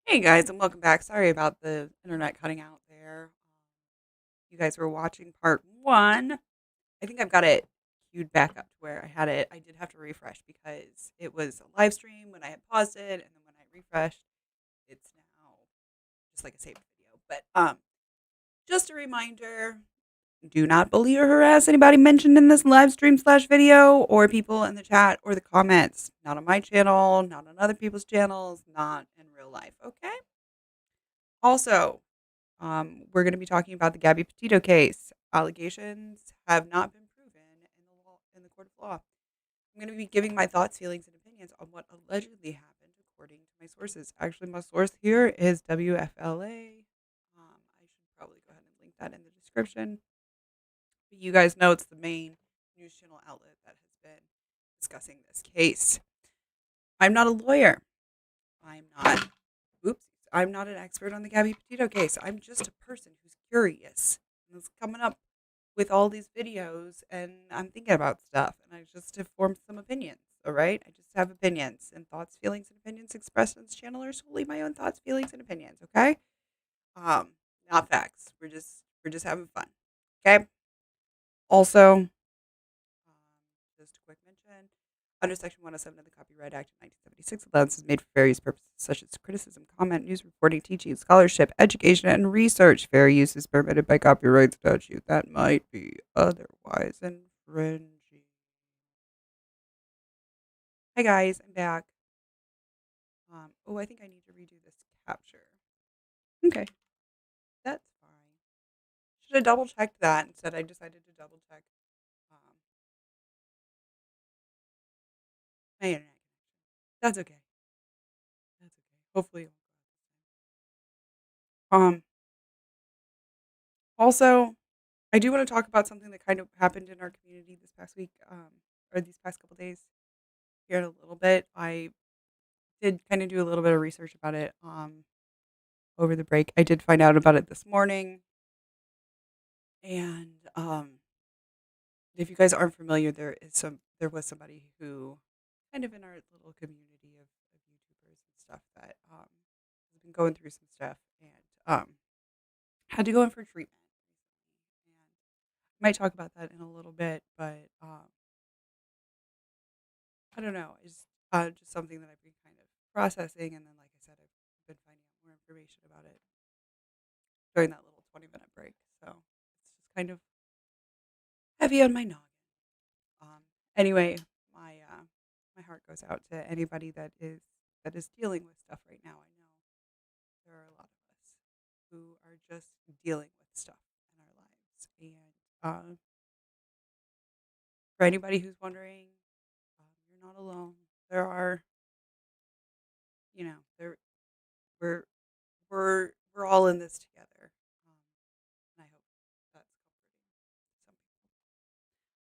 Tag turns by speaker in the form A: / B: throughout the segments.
A: Hey guys, and welcome back. Sorry about the internet cutting out there. You guys were watching part one. I think I've got it queued back up to where I had it. I did have to refresh because it was a live stream when I had paused it, and then when I refreshed, it's now just like a saved video. But just a reminder: do not bully or harass anybody mentioned in this live stream slash video, or people in the chat or the comments. Not on my channel, not on other people's channels, not in real life. Okay. Also, we're going to be talking about the Gabby Petitio case. Allegations have not been proven in the court of law. I'm going to be giving my thoughts, feelings, and opinions on what allegedly happened, according to my sources. Actually, my source here is WFLA. I should probably go ahead and link that in the description. But you guys know it's the main news channel outlet that has been discussing this case. I'm not a lawyer. I'm not an expert on the Gabby Petitio case. I'm just a person who's curious and is coming up with all these videos, and I'm thinking about stuff, and I just have formed some opinions. All right, I just have opinions and thoughts, feelings, and opinions expressed on this channel are solely my own thoughts, feelings, and opinions. Okay, not facts. We're just having fun. Okay. Also, just a quick mention. Under Section 107 of the Copyright Act of 1976, allowance is made for various purposes such as criticism, comment, news reporting, teaching, scholarship, education, and research. Fair use is permitted by copyright statute that might be otherwise infringing. Hi guys, I'm back. I think I need to redo this capture. Okay, that's fine. Should have double checked that. Instead, I decided to double check my internet. That's okay. That's okay. Hopefully, it won't go out this time. Also, I do want to talk about something that kind of happened in our community this past week, or these past couple days. Here in a little bit, I did kind of do a little bit of research about it over the break. I did find out about it this morning, and if you guys aren't familiar, there was somebody who kind of in our little community of YouTubers and stuff that has been going through some stuff and had to go in for treatment. And I might talk about that in a little bit, but I don't know. It's just something that I've been kind of processing, and then, like I said, I've been finding out more information about it during that little 20-minute break. So it's just kind of heavy on my noggin. Anyway, my heart goes out to anybody that is dealing with stuff right now. I know there are a lot of us who are just dealing with stuff in our lives, and for anybody who's wondering, you're not alone. There are, there we're we're all in this together, and I hope that's comforting some people.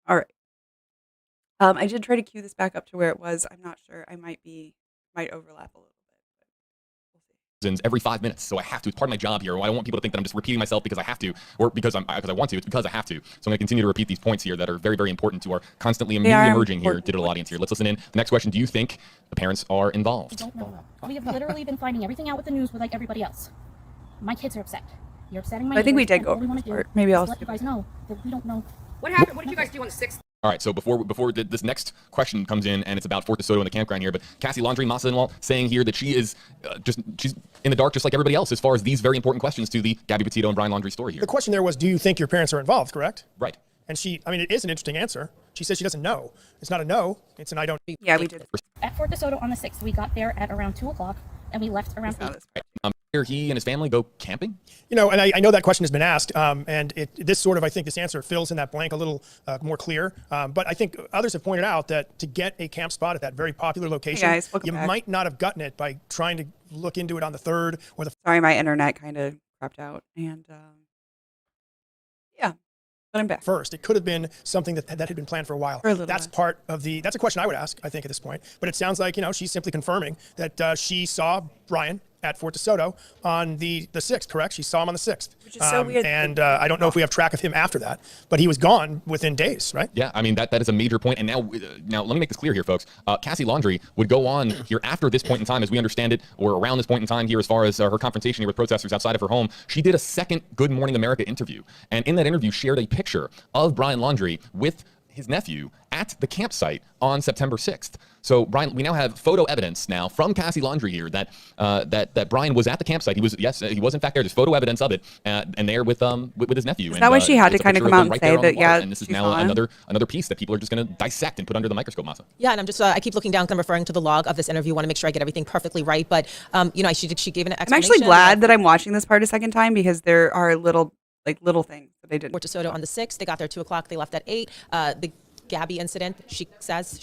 A: All right. I did try to cue this back up to where it was. I'm not sure. I might overlap a little bit, but we'll see.
B: Every 5 minutes, so I have to. It's part of my job here. I don't want people to think that I'm just repeating myself because I have to, or because I want to. It's because I have to. So I'm going to continue to repeat these points here that are very, very important to our constantly emerging here digital audience here. Let's listen in. The next question: do you think the parents are involved?
C: I don't know. We have literally been finding everything out with the news with like everybody else. My kids are upset. You're upsetting my.
A: I think we did go over this part. Maybe I'll
C: let you guys know that we don't know.
D: What happened? What did you guys do on the 6th?
B: All right, so before this next question comes in, and it's about Fort DeSoto and the campground here, but Cassie Laundrie, Massa-in-law, saying here that she is she's in the dark just like everybody else as far as these very important questions to the Gabby Petitio and Brian Laundrie story here.
E: The question there was, do you think your parents are involved, correct?
B: Right.
E: And it is an interesting answer. She says she doesn't know. It's not a no, it's an I don't.
A: Yeah, we did.
C: At Fort DeSoto on the 6th, we got there at around 2 o'clock, and we left around 8.
B: He and his family go camping?
E: And I know that question has been asked, and this sort of, I think this answer fills in that blank a little more clear. But I think others have pointed out that to get a camp spot at that very popular location,
A: hey guys, you
E: back. Might not have gotten it by trying to look into it on the 3rd or the.
A: Sorry, my internet kind of crapped out, and yeah, but I'm back.
E: First, it could have been something that had been planned for a while. That's part of that's a question I would ask, I think, at this point. But it sounds like, she's simply confirming that she saw Brian at Fort DeSoto on the 6th, correct? She saw him on the 6th.
A: Which is so weird.
E: And I don't know if we have track of him after that, but he was gone within days, right?
B: Yeah, I mean, that is a major point. And now let me make this clear here, folks. Cassie Laundrie would go on here after this point in time, as we understand it, or around this point in time here, as far as her confrontation here with protesters outside of her home. She did a second Good Morning America interview. And in that interview, shared a picture of Brian Laundrie with his nephew at the campsite on September 6th. So, Brian, we now have photo evidence now from Cassie Laundrie here that that Brian was at the campsite. He was in fact there. There's photo evidence of it, and there with his nephew.
A: Is that why she had to kind of come out and say that? Yeah,
B: and this is now another piece that people are just going to dissect and put under the microscope, Masa.
F: Yeah, and I'm just I keep looking down because I'm referring to the log of this interview. Want to make sure I get everything perfectly right, but she gave an explanation.
A: I'm actually glad that I'm watching this part a second time because there are little things that I didn't.
F: Fort DeSoto on the 6th. They got there 2:00. They left at 8. The Gabby incident, she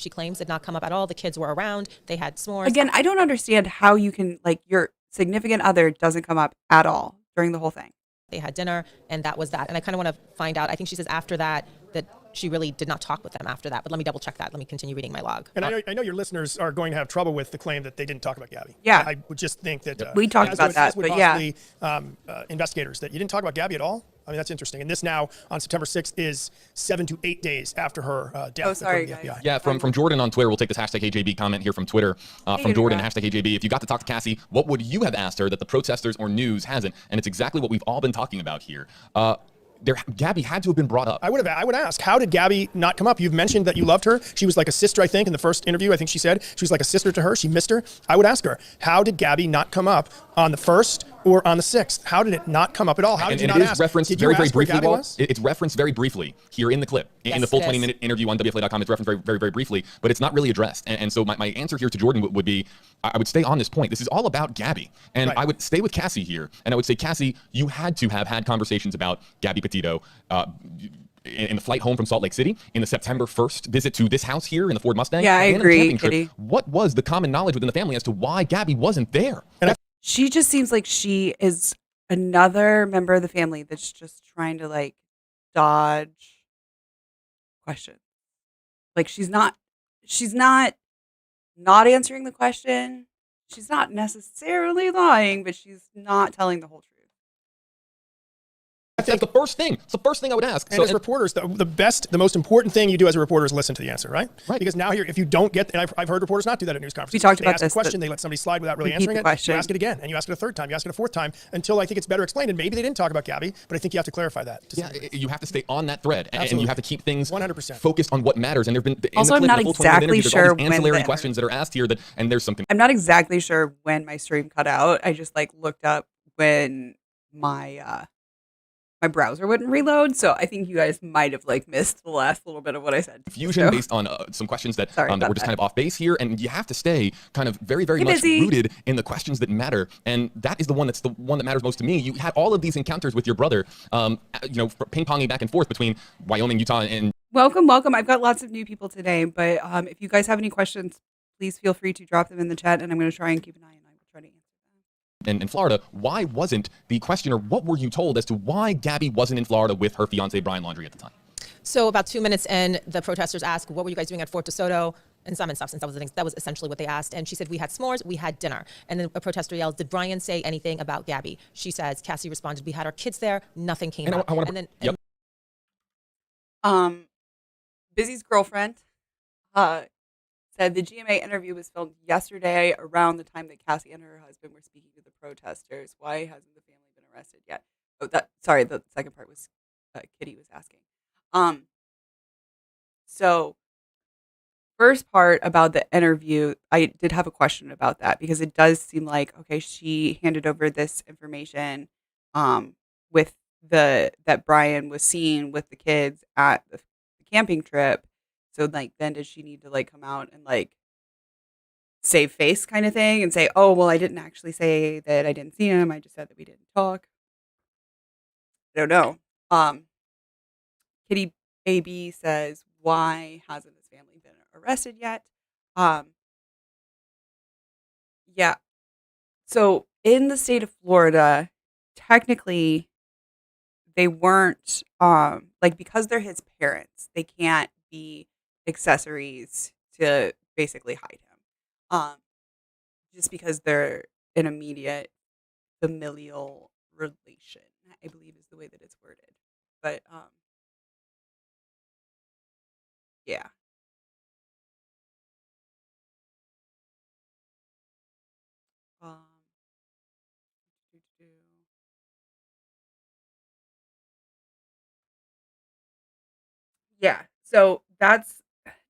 F: claims did not come up at all. The kids were around. They had s'mores.
A: Again, I don't understand how you can, your significant other doesn't come up at all during the whole thing.
F: They had dinner, and that was that. And I kind of want to find out. I think she says after that she really did not talk with them after that. But let me double check that. Let me continue reading my log.
E: And I know your listeners are going to have trouble with the claim that they didn't talk about Gabby.
A: Yeah.
E: I would just think that
A: we talked about that, but
E: possibly, investigators, that you didn't talk about Gabby at all. I mean, that's interesting. And this now on September 6th is 7 to 8 days after her death.
A: Oh, sorry,
E: guys.
A: FBI.
B: Yeah, from Jordan on Twitter. We'll take this hashtag AJB comment here from Twitter. From Jordan, hashtag AJB. If you got to talk to Cassie, what would you have asked her that the protesters or news hasn't? And it's exactly what we've all been talking about here. Gabby had to have been brought up.
E: I would ask, how did Gabby not come up? You've mentioned that you loved her. She was like a sister, I think, in the first interview. I think she said she was like a sister to her. She missed her. I would ask her, how did Gabby not come up on the 1st or on the 6th? How did it not come up at all? How did you not ask?
B: Referenced very briefly, it's referenced very briefly here in the clip.
F: Yes,
B: in the full 20-minute interview on WFLA.com, it's referenced very, very, very briefly, but it's not really addressed. And so my answer here to Jordan would be, I would stay on this point. This is all about Gabby. And
E: right.
B: I would stay with Cassie here. And I would say, Cassie, you had to have had conversations about Gabby Petitio in the flight home from Salt Lake City, in the September 1st visit to this house here in the Ford Mustang.
A: Yeah, I agree, Kitty.
B: What was the common knowledge within the family as to why Gabby wasn't there?
A: She just seems like she is another member of the family that's just trying to dodge questions. She's not answering the question. She's not necessarily lying, but she's not telling the whole truth.
B: That's the first thing. It's the first thing I would ask.
E: And as reporters, the most important thing you do as a reporter is listen to the answer, right?
B: Right.
E: Because now here, if you don't get, and I've heard reporters not do that at news conferences.
A: We talked about
E: this. They ask a question, they let somebody slide without really answering it. You ask it again, and you ask it a third time, you ask it a fourth time, until I think it's better explained. And maybe they didn't talk about Gabby, but I think you have to clarify that.
B: You have to stay on that thread, and you have to keep things
E: 100%
B: focused on what matters. And there've been
A: also, I'm not exactly sure when
B: ancillary questions that are asked here. And there's something.
A: I'm not exactly sure when my stream cut out. I just looked up when my browser wouldn't reload, so I think you guys might have missed the last little bit of what I said.
B: Confusion based on some questions that were just kind of off base here, and you have to stay kind of very, very much rooted in the questions that matter, and that is the one that matters most to me. You had all of these encounters with your brother, ping-ponging back and forth between Wyoming, Utah, and
A: welcome. I've got lots of new people today, but if you guys have any questions, please feel free to drop them in the chat, and I'm going to try and keep an eye on. I will try to answer.
B: In Florida, why wasn't the question, or what were you told as to why Gabby wasn't in Florida with her fiance Brian Laundrie at the time?
F: So about 2 minutes in, the protesters asked, what were you guys doing at Fort DeSoto? And some substance, that was essentially what they asked. And she said, we had s'mores, we had dinner. And then a protester yells, did Brian say anything about Gabby? She says, Cassie responded, we had our kids there, nothing came out.
A: Busy's girlfriend said the GMA interview was filmed yesterday around the time that Cassie and her husband were speaking to the protesters. Why hasn't the family been arrested yet? Sorry, the second part was Kitty was asking. So first part about the interview, I did have a question about that because it does seem like, okay, she handed over this information with that Brian was seen with the kids at the camping trip. So then does she need to come out and save face kind of thing and say, oh, well, I didn't actually say that I didn't see him. I just said that we didn't talk. I don't know. Kitty AB says, why hasn't this family been arrested yet? Yeah. So in the state of Florida, technically they weren't because they're his parents, they can't be accessories to basically hide him. Just because they're an immediate familial relation, I believe is the way that it's worded. But yeah. Um, yeah. So that's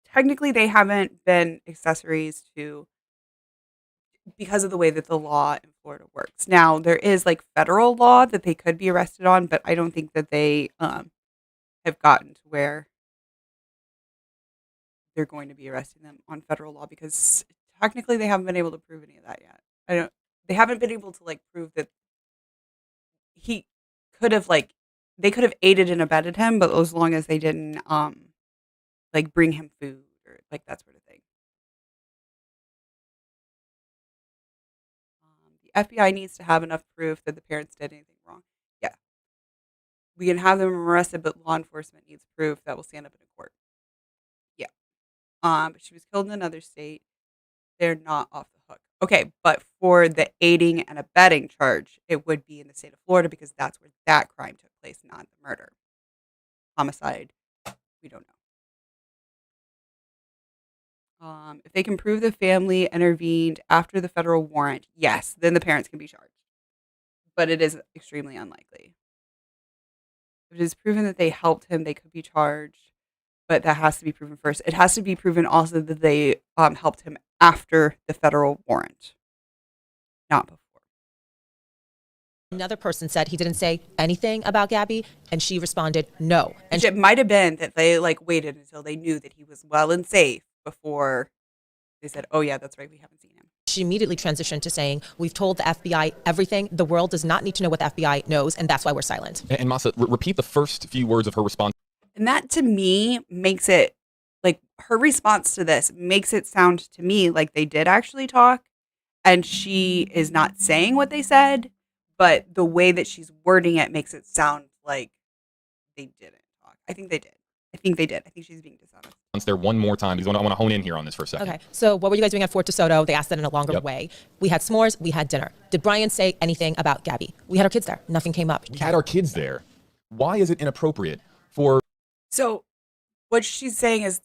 A: technically they haven't been accessories to because of the way that the law in Florida works. Now, there is like federal law that they could be arrested on, but I don't think that they have gotten to where they're going to be arresting them on federal law because technically they haven't been able to prove any of that yet. I don't they haven't been able to like prove that he could have like they could have aided and abetted him, but as long as they didn't like bring him food or like that sort of thing. The FBI needs to have enough proof that the parents did anything wrong. Yeah. We can have them arrested, but law enforcement needs proof that will stand up in a court. Yeah. But she was killed in another state. They're not off the hook. Okay, but for the aiding and abetting charge, it would be in the state of Florida because that's where that crime took place, not the murder. Homicide, we don't know. If they can prove the family intervened after the federal warrant, yes, then the parents can be charged. But it is extremely unlikely. If it is proven that they helped him, they could be charged. But that has to be proven first. It has to be proven also that they helped him after the federal warrant, not before.
F: Another person said he didn't say anything about Gabby, and she responded no. And
A: it might have been that they like waited until they knew that he was well and safe before they said, "Oh yeah, that's right, we haven't seen him."
F: she immediately transitioned to saying, "We've told the FBI everything. The world does not need to know what the FBI knows, and that's why we're silent."
B: And Masa, repeat the first few words of her response.
A: And that to me makes it like her response to this makes it sound to me like they did actually talk and she is not saying what they said, but the way that she's wording it makes it sound like they didn't talk. I think they did. I think she's being dishonest.
B: There one more time because I want to hone in here on this for a second.
F: Okay. So what were you guys doing at Fort DeSoto? They asked that in a longer way. We had s'mores. We had dinner. Did Brian say anything about Gabby? We had our kids there. Nothing came up.
B: We had our kids there. Why is it inappropriate for...
A: So what she's saying is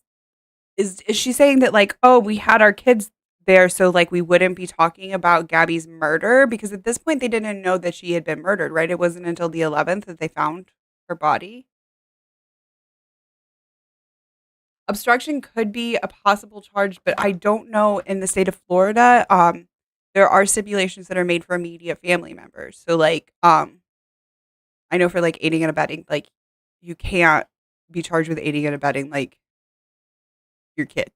A: she saying that like, oh, we had our kids there so like we wouldn't be talking about Gabby's murder? Because at this point they didn't know that she had been murdered, right? It wasn't until the 11th that they found her body. Obstruction could be a possible charge, but I don't know in the state of Florida. There are stipulations that are made for immediate family members. So like, I know for like aiding and abetting, like you can't be charged with aiding and abetting like your kids.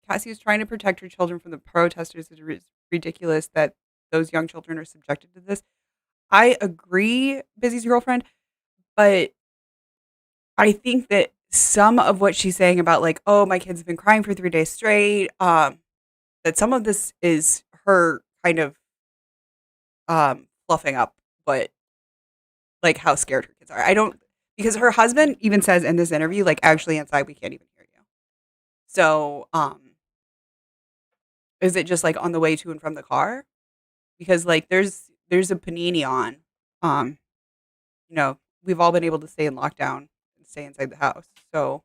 A: Cassie is trying to protect her children from the protesters. It is ridiculous that those young children are subjected to this. I agree, Busy's girlfriend, but I think that some of what she's saying about like, oh, my kids have been crying for 3 days straight, that some of this is her kind of fluffing up what like how scared her kids are. I don't because her husband even says in this interview, like, actually inside we can't even hear you. So, is it just like on the way to and from the car? Because like there's a panini on. You know, we've all been able to stay in lockdown and stay inside the house. So,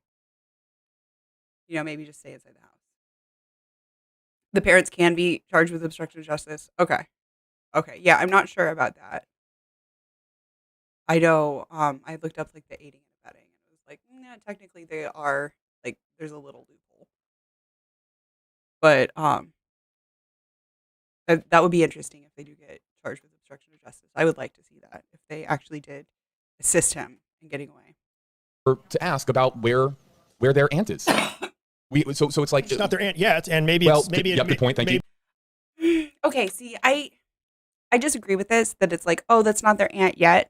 A: you know, maybe just stay inside the house. The parents can be charged with obstruction of justice. Okay. Okay. Yeah, I'm not sure about that. I know I looked up like the aiding and abetting and it was like, yeah, technically they are like there's a little loophole. But that would be interesting if they do get charged with obstruction of justice. I would like to see that if they actually did assist him in getting away.
B: To ask about where their aunt is. So it's like
E: It's not their aunt yet, and maybe
B: well,
E: it's maybe
B: yeah, good point. Thank you.
A: Okay, see, I disagree with this that it's like, oh, that's not their aunt yet.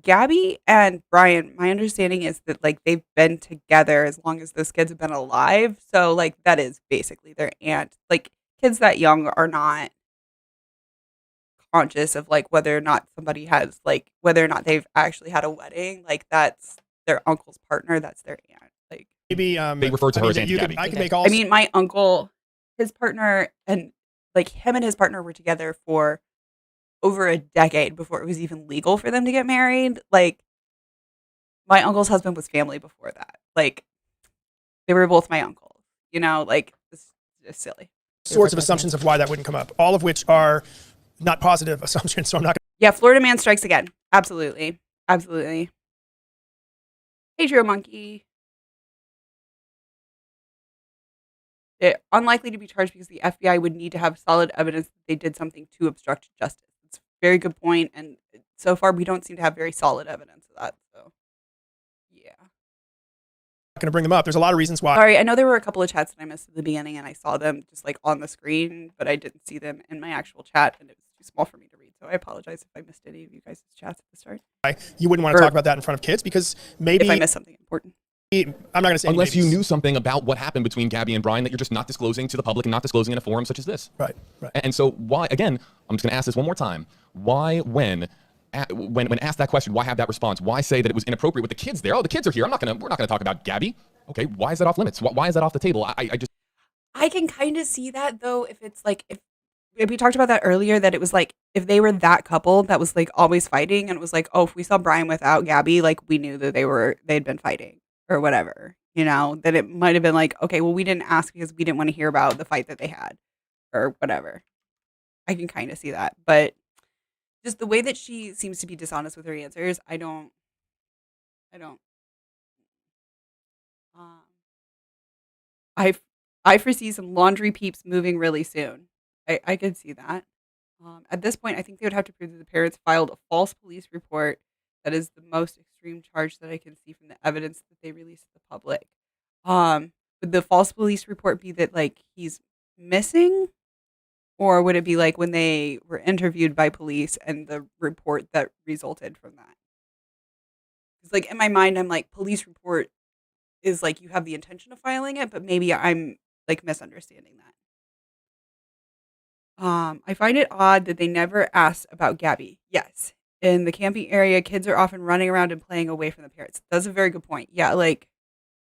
A: Gabby and Brian, my understanding is that like they've been together as long as those kids have been alive. So like that is basically their aunt. Like kids that young are not conscious of like whether or not somebody has like whether or not they've actually had a wedding. Like that's their uncle's partner. That's their aunt. Like
E: maybe
B: they refer to her as Auntie Gabby.
E: I can make all.
A: I mean, my uncle his partner and like him and his partner were together for over a decade before it was even legal for them to get married. Like my uncle's husband was family before that. Like they were both my uncles. You know, like it's just silly.
E: Sorts of assumptions of why that wouldn't come up, all of which are not positive assumptions. So I'm not.
A: Yeah, Florida man strikes again. Absolutely. Absolutely. Hey, Drew Monkey. Unlikely to be charged because the FBI would need to have solid evidence that they did something to obstruct justice. It's a very good point, and so far we don't seem to have very solid evidence of that. So, yeah.
E: Going to bring them up. There's a lot of reasons why.
A: Sorry, I know there were a couple of chats that I missed at the beginning, and I saw them just like on the screen, but I didn't see them in my actual chat, and it was too small for me to read. So I apologize if I missed any of you guys' chats at the start.
E: You wouldn't want to talk about that in front of kids because maybe
A: if I missed something important.
E: I'm not going to say
B: unless you knew something about what happened between Gabby and Brian that you're just not disclosing to the public and not disclosing in a forum such as this.
E: Right.
B: And so why, again, I'm just going to ask this one more time. Why, when asked that question, why have that response? Why say that it was inappropriate with the kids there? Oh, the kids are here. We're not going to talk about Gabby. Okay. Why is that off limits? Why is that off the table?
A: I can kind of see that though. If it's like, if we talked about that earlier, that it was like, if they were that couple that was like always fighting and it was like, oh, if we saw Brian without Gabby, like we knew that they'd been fighting or whatever, you know, that it might have been like, okay, well, we didn't ask because we didn't want to hear about the fight that they had or whatever. I can kind of see that, but just the way that she seems to be dishonest with her answers, I don't, I foresee some laundry peeps moving really soon. I could see that. At this point, I think they would have to prove that the parents filed a false police report. That is the most extreme charge that I can see from the evidence that they released to the public. Would the false police report be that like he's missing? Or would it be like when they were interviewed by police and the report that resulted from that? Because like in my mind, I'm like, police report is like you have the intention of filing it, but maybe I'm like misunderstanding that. I find it odd that they never asked about Gabby. Yes. In the camping area, kids are often running around and playing away from the parents. That's a very good point. Yeah, like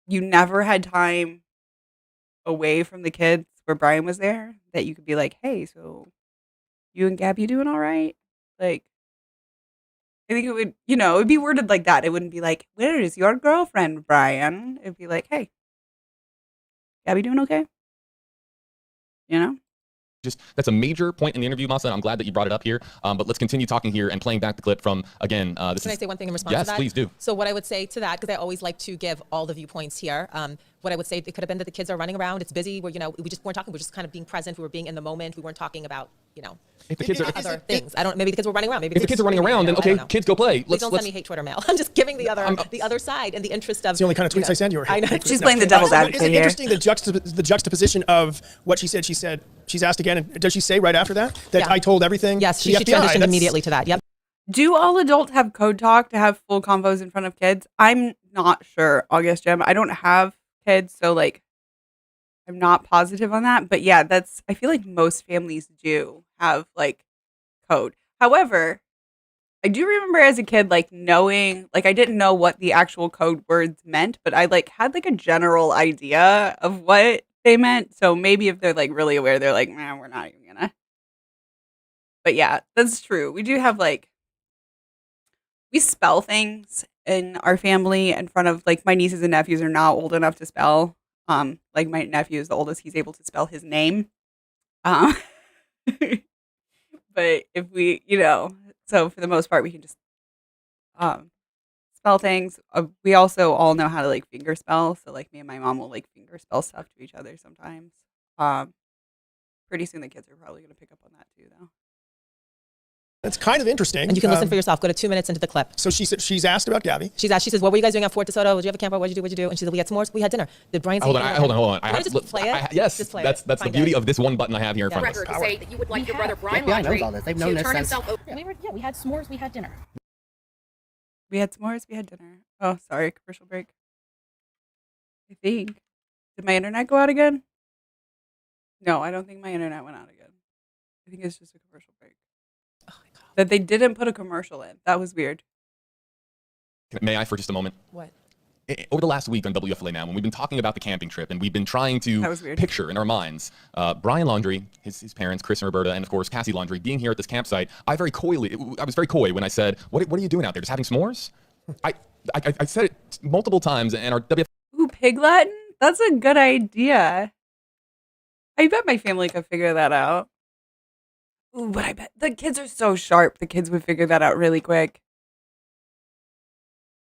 A: you never had time away from the kids where Brian was there that you could be like, hey, so you and Gabby doing all right? Like, I think it would, you know, it would be worded like that. It wouldn't be like, where is your girlfriend, Brian? It'd be like, hey, Gabby doing okay? You know?
B: That's a major point in the interview, Masa. I'm glad that you brought it up here. But let's continue talking here and playing back the clip from, again,
F: Can I say one thing in response to that?
B: Yes, please do.
F: So what I would say to that, because I always like to give all the viewpoints here, what I would say, it could have been that the kids are running around, it's busy, we just weren't talking, we're just kind of being present, we were being in the moment, we weren't talking about,
B: if the kids are
F: other things. Maybe the kids were running around. Maybe
B: if the kids are running around, then okay, kids go play.
F: Please don't send me hate Twitter mail. I'm just giving the other side in the interest of.
E: It's the only kind of tweets I send you.
F: I know.
A: She's playing the devil's advocate
E: here.
A: here.
E: It's interesting the juxtaposition of what she said. She said she's asked again, and does she say right after that
F: yeah.
E: I told everything?
F: Yes,
E: to
F: she
E: the FBI?
F: transitioned immediately to that. Yep.
A: Do all adults have code talk to have full convos in front of kids? I'm not sure, August Gem. I don't have kids, so like I'm not positive on that. But yeah, I feel like most families do have like code. However, I do remember as a kid like knowing, like I didn't know what the actual code words meant, but I like had like a general idea of what they meant. So maybe if they're like really aware, they're like, nah, we're not even gonna. But yeah, that's true. We do have like, we spell things in our family in front of like my nieces and nephews are not old enough to spell. Like my nephew is the oldest, he's able to spell his name. But if we, so for the most part, we can just spell things. We also all know how to like finger spell. So like me and my mom will like finger spell stuff to each other sometimes. Pretty soon the kids are probably going to pick up on that too, though.
E: That's kind of interesting.
F: And you can listen for yourself. Go to 2 minutes into the clip.
E: So she's asked about Gabby.
F: She says, what were you guys doing at Fort DeSoto? Did you have a camper? What'd you do? And she said, we had s'mores. We had dinner. Did Brian say
B: Hold on.
F: I just play it?
B: Yes,
F: just play
B: that's
F: it.
B: the beauty of this one button I have here in front of us.
D: Record to say that you would like your brother Brian
G: FBI knows
D: Laundrie
G: all this. They've known
D: to
G: this
D: turn
G: since.
D: himself over.
C: We had s'mores. We had dinner.
A: We had s'mores. We had dinner. Oh, sorry. Commercial break. I think. Did my internet go out again? No, I don't think my internet went out again. I think it's just a commercial break. Oh my God. That they didn't put a commercial in. That was weird.
B: May I for just a moment?
F: What?
B: over the last week on WFLA Now, when we've been talking about the camping trip and we've been trying
A: That
B: to
A: was weird.
B: picture in our minds Brian Laundrie, his parents, Chris and Roberta, and of course Cassie Laundrie being here at this campsite, I was very coy when I said, what are you doing out there? Just having s'mores? I said it multiple times, and our WFLA
A: Ooh, pig Latin? That's a good idea. I bet my family could figure that out. Ooh, but I bet the kids are so sharp. The kids would figure that out really quick.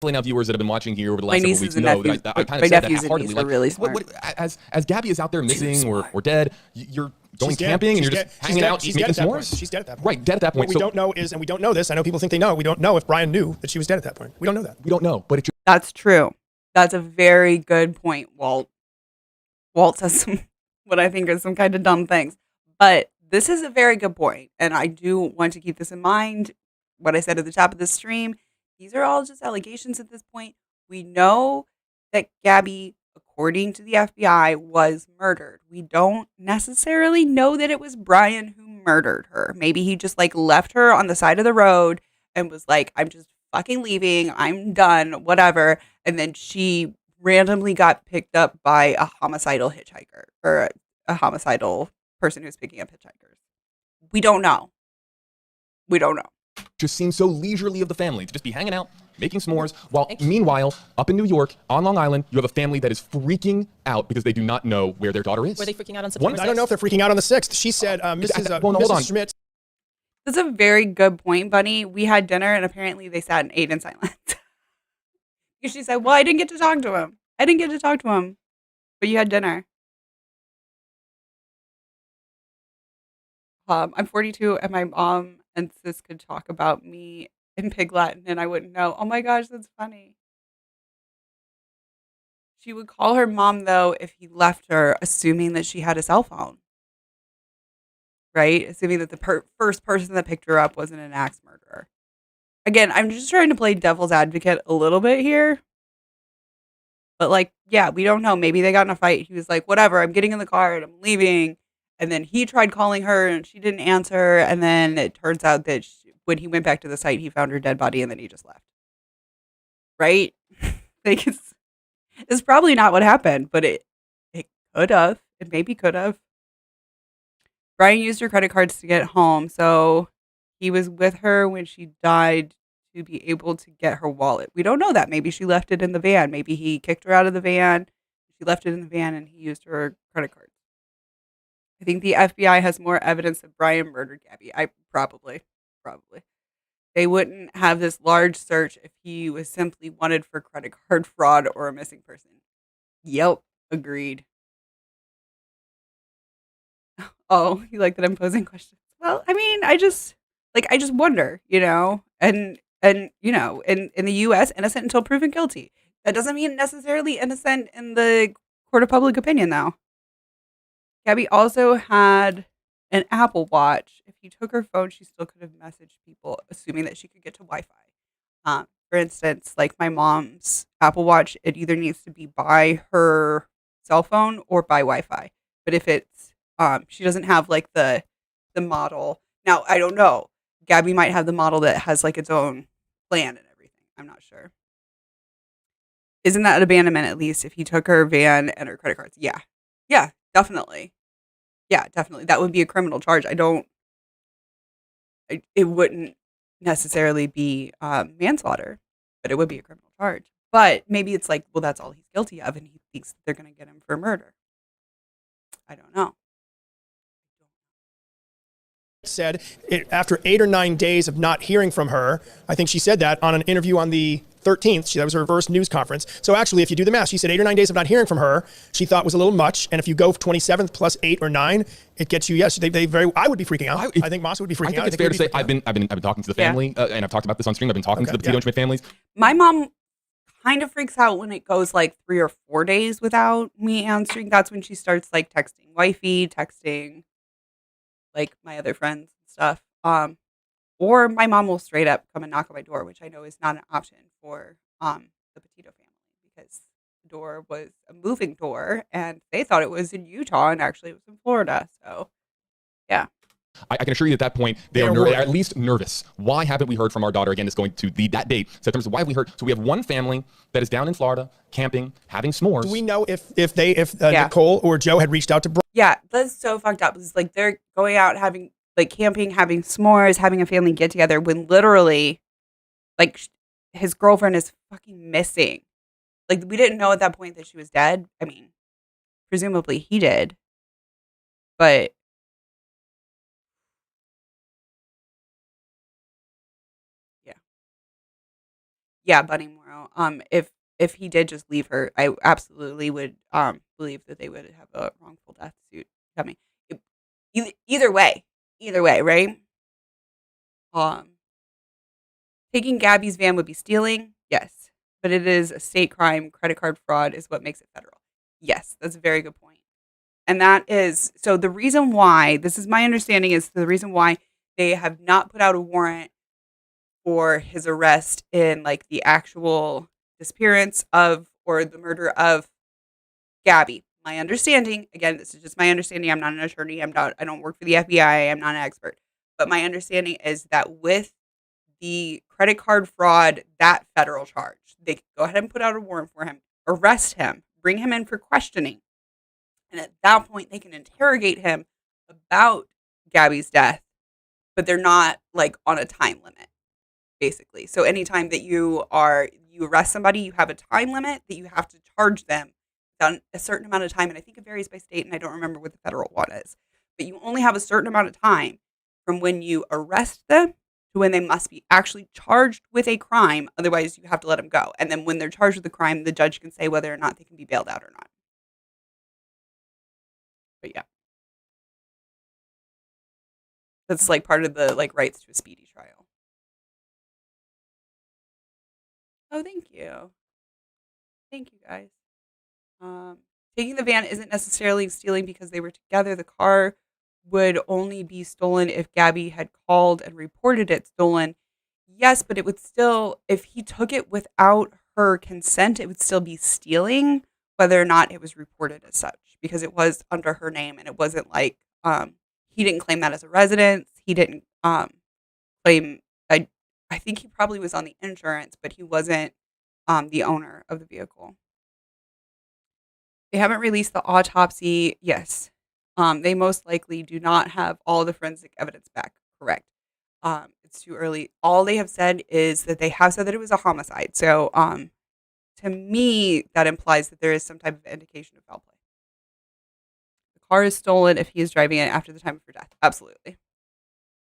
B: Now viewers that have been watching here over the
A: My
B: last couple
A: nieces
B: weeks
A: and
B: know
A: nephews,
B: that I kind
A: my
B: of said that
A: nephews and
B: half-heartedly.
A: nieces are really smart.
B: As Gabby is out there missing or dead, you're going
E: She's dead.
B: camping and
E: She's
B: you're
E: dead.
B: just
E: She's
B: hanging
E: dead.
B: out,
E: She's
B: making
E: dead at that point.
B: s'mores?
E: She's dead at that point.
B: Right, dead at that point.
E: What we don't know is, and we don't know this, I know people think they know, we don't know if Brian knew that she was dead at that point. We don't know that.
B: We don't know, but it just
A: That's true. That's a very good point, Walt. Walt says some, what I think are some kind of dumb things. But this is a very good point, and I do want to keep this in mind. What I said at the top of the stream, these are all just allegations at this point. We know that Gabby, according to the FBI, was murdered. We don't necessarily know that it was Brian who murdered her. Maybe he just like left her on the side of the road and was like, I'm just fucking leaving. I'm done, whatever. And then she randomly got picked up by a homicidal hitchhiker or a homicidal person who's picking up hitchhikers. We don't know. We don't know.
B: just seems so leisurely of the family to just be hanging out, making s'mores, while meanwhile, up in New York, on Long Island, you have a family that is freaking out because they do not know where their daughter is.
F: Were they freaking out on September 6th?
E: I don't know if they're freaking out on the 6th. She said,
B: hold on.
E: Schmidt.
A: That's a very good point, Bunny. We had dinner and apparently they sat and ate in silence. Because she said, well, I didn't get to talk to him. I didn't get to talk to him. But you had dinner. I'm 42 and my mom and sis could talk about me in Pig Latin and I wouldn't know. Oh my gosh, that's funny. She would call her mom, though, if he left her, assuming that she had a cell phone. Right? Assuming that the first person that picked her up wasn't an axe murderer. Again, I'm just trying to play devil's advocate a little bit here. But, like, yeah, we don't know. Maybe they got in a fight. He was like, whatever, I'm getting in the car and I'm leaving. And then he tried calling her and she didn't answer. And then it turns out that when he went back to the site, he found her dead body and then he just left. Right? Like, it's probably not what happened, but it could have. It maybe could have. Brian used her credit cards to get home, so he was with her when she died to be able to get her wallet. We don't know that. Maybe she left it in the van. Maybe he kicked her out of the van. She left it in the van and he used her credit cards. I think the FBI has more evidence that Brian murdered Gabby. Probably. They wouldn't have this large search if he was simply wanted for credit card fraud or a missing person. Yep, agreed. Oh, you like that I'm posing questions? Well, I mean, I just wonder, and in the U.S., innocent until proven guilty. That doesn't mean necessarily innocent in the court of public opinion, though. Gabby also had an Apple Watch. If he took her phone, she still could have messaged people, assuming that she could get to Wi-Fi. For instance, like my mom's Apple Watch, it either needs to be by her cell phone or by Wi-Fi. But if it's she doesn't have like the model. Now, I don't know. Gabby might have the model that has like its own plan and everything. I'm not sure. Isn't that an abandonment at least if he took her van and her credit cards? Yeah. Yeah, definitely. Yeah, definitely. That would be a criminal charge. It wouldn't necessarily be manslaughter, but it would be a criminal charge. But maybe it's like, well, that's all he's guilty of, and he thinks they're going to get him for murder. I don't know.
E: Said after 8 or 9 days of not hearing from her, I think she said that on an interview on the 13th. That was a reverse news conference. So actually, if you do the math, she said 8 or 9 days of not hearing from her, she thought was a little much. And if you go 27th plus 8 or 9, it gets you. Yes, I would be freaking out. I think Moss would be freaking out.
B: I think it's fair to say I've been talking to the family, and I've talked about this on stream. I've been talking to the Petitio and Schmidt families.
A: My mom kind of freaks out when it goes like 3 or 4 days without me answering. That's when she starts like texting wifey, texting like my other friends and stuff. Or my mom will straight up come and knock on my door, which I know is not an option for the Petito family because the door was a moving door and they thought it was in Utah and actually it was in Florida. So yeah.
B: I can assure you at that point, they
E: They're
B: are
E: worried.
B: at least nervous. Why haven't we heard from our daughter? Again, it's going to be that date, September. So why have we heard? So we have one family that is down in Florida, camping, having s'mores.
E: Do we know if
A: Yeah.
E: Nicole or Joe had reached out to Brian?
A: Yeah, that's so fucked up. It's like they're going out having like camping, having s'mores, having a family get together when literally, like, his girlfriend is fucking missing. Like, we didn't know at that point that she was dead. I mean, presumably he did, but yeah, yeah, Bunny Morrow. If he did just leave her, I absolutely would believe that they would have a wrongful death suit coming. Either way, right? Um, Taking Gabby's van would be stealing, yes, but it is a state crime. Credit card fraud is what makes it federal. Yes, that's a very good point. And that is so the reason why, this is my understanding, is the reason why they have not put out a warrant for his arrest in like the actual disappearance of or the murder of Gabby. My understanding, again, this is just my understanding. I'm not an attorney. I don't work for the FBI. I'm not an expert. But my understanding is that with the credit card fraud, that federal charge, they could go ahead and put out a warrant for him, arrest him, bring him in for questioning. And at that point, they can interrogate him about Gabby's death, but they're not like on a time limit, basically. So anytime that you arrest somebody, you have a time limit that you have to charge them on a certain amount of time. And I think it varies by state, and I don't remember what the federal one is. But you only have a certain amount of time from when you arrest them to when they must be actually charged with a crime. Otherwise, you have to let them go. And then when they're charged with a crime, the judge can say whether or not they can be bailed out or not. But yeah. That's like part of the like rights to a speedy trial. Oh, thank you. Thank you, guys. Taking the van isn't necessarily stealing because they were together. The car would only be stolen if Gabby had called and reported it stolen. Yes, but it would still, if he took it without her consent, it would still be stealing, whether or not it was reported as such, because it was under her name and it wasn't like, he didn't claim that as a residence. He didn't claim, I think he probably was on the insurance, but he wasn't the owner of the vehicle. They haven't released the autopsy. Yes. They most likely do not have all the forensic evidence back. Correct. It's too early. All they have said is that they have said that it was a homicide. So to me, that implies that there is some type of indication of foul play. The car is stolen if he is driving it after the time of her death. Absolutely.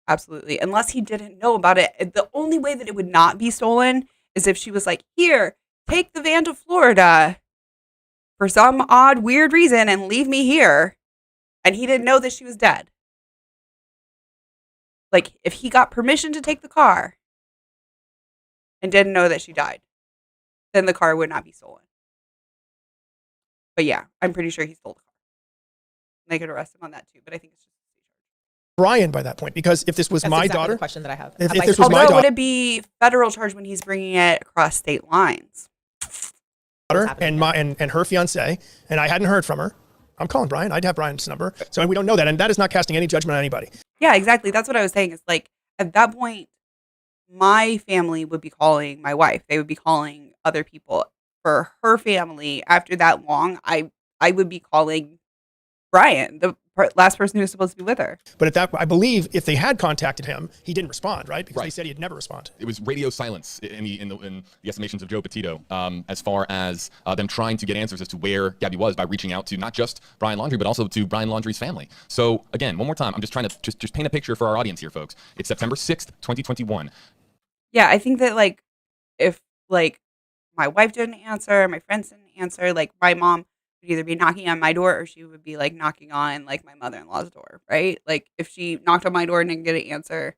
A: Absolutely. Unless he didn't know about it. The only way that it would not be stolen is if she was like, here, take the van to Florida for some odd, weird reason and leave me here. And he didn't know that she was dead. Like, if he got permission to take the car and didn't know that she died, then the car would not be stolen. But yeah, I'm pretty sure he stole the car. They could arrest him on that too, but I think it's just
E: Brian by that point, because if this was
F: That's
E: my
F: exactly
E: daughter,
F: the question that I have.
E: if
F: My
E: this was my
A: although
E: daughter,
A: would it be federal charge when he's bringing it across state lines?
E: and her fiance, and I hadn't heard from her, I'm calling Brian. I'd have Brian's number. So we don't know that, and that is not casting any judgment on anybody.
A: Yeah, exactly. That's what I was saying. Is like at that point, my family would be calling my wife. They would be calling other people. For her family, after that long, I would be calling Brian, the last person who was supposed to be with her.
E: But at that, I believe if they had contacted him, he didn't respond, right? Because
B: Right.
E: they said he'd never respond.
B: It was radio silence in the estimations of Joe Petitio, as far as them trying to get answers as to where Gabby was by reaching out to not just Brian Laundrie, but also to Brian Laundrie's family. So again, one more time, I'm just trying to just paint a picture for our audience here, folks. It's September 6th, 2021.
A: Yeah, I think that like if like my wife didn't answer, my friends didn't answer, like my mom would either be knocking on my door or she would be like knocking on like my mother-in-law's door, right? Like if she knocked on my door and didn't get an answer.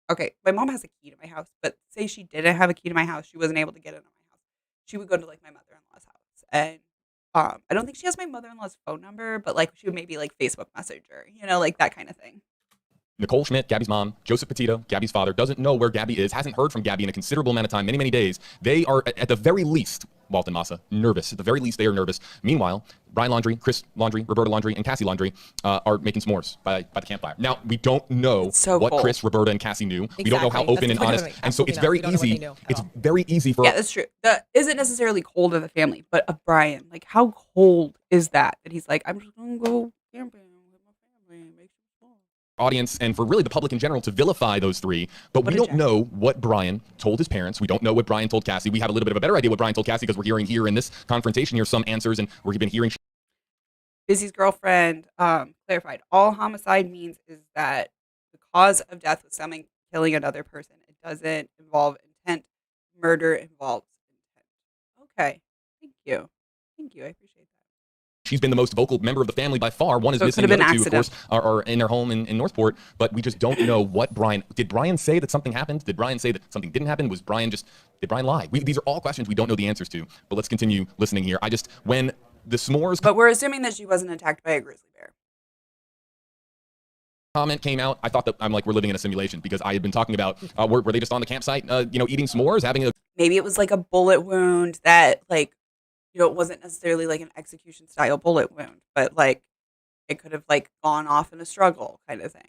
A: Okay, my mom has a key to my house, but say she didn't have a key to my house, she wasn't able to get into my house. She would go to like my mother-in-law's house. And I don't think she has my mother-in-law's phone number, but like she would maybe like Facebook message her, you know, like that kind of thing.
B: Nicole Schmidt, Gabby's mom, Joseph Petitio, Gabby's father, doesn't know where Gabby is, hasn't heard from Gabby in a considerable amount of time, many, many days. They are, at the very least, Walt and Massa nervous. At the very least, they are nervous. Meanwhile, Brian Laundrie, Chris Laundrie, Roberta Laundrie, and Cassie Laundrie are making s'mores by the campfire. Now, we don't know what
A: cold.
B: Chris, Roberta, and Cassie knew. We don't know how
F: Exactly.
B: open and
F: That's
B: honest.
F: literally-
B: And so it's
F: absolutely
B: very
F: not. We don't know what
B: easy.
F: they knew at
B: It's
F: all.
B: very easy for
A: Yeah, that's true. That isn't necessarily cold of the family, but of Brian. Like, how cold is that? That he's like, I'm just gonna go camping with my family and make some s'mores.
B: audience and for really the public in general to vilify those three, but we don't know what Brian told his parents. We don't know what Brian told Cassie. We have a little bit of a better idea what Brian told Cassie because we're hearing here in this confrontation here some answers, and we've been hearing.
A: Busy's girlfriend clarified all homicide means is that the cause of death was someone killing another person. It doesn't involve intent. Murder involves intent. Okay. Thank you. I appreciate that.
B: She's been the most vocal member of the family by far. One is
A: So it
B: missing.
A: could
B: The
A: have
B: other
A: been
B: two, of course, are in their home in Northport. But we just don't know what Brian did. Brian say that something happened? Did Brian say that something didn't happen? Did Brian lie? These are all questions we don't know the answers to. But let's continue listening here. When the s'mores.
A: But we're assuming that she wasn't attacked by a grizzly bear.
B: Comment came out, I thought that I'm like, we're living in a simulation because I had been talking about were they just on the campsite, eating s'mores, having a.
A: Maybe it was like a bullet wound that it wasn't necessarily like an execution style bullet wound, but like it could have like gone off in a struggle kind of thing.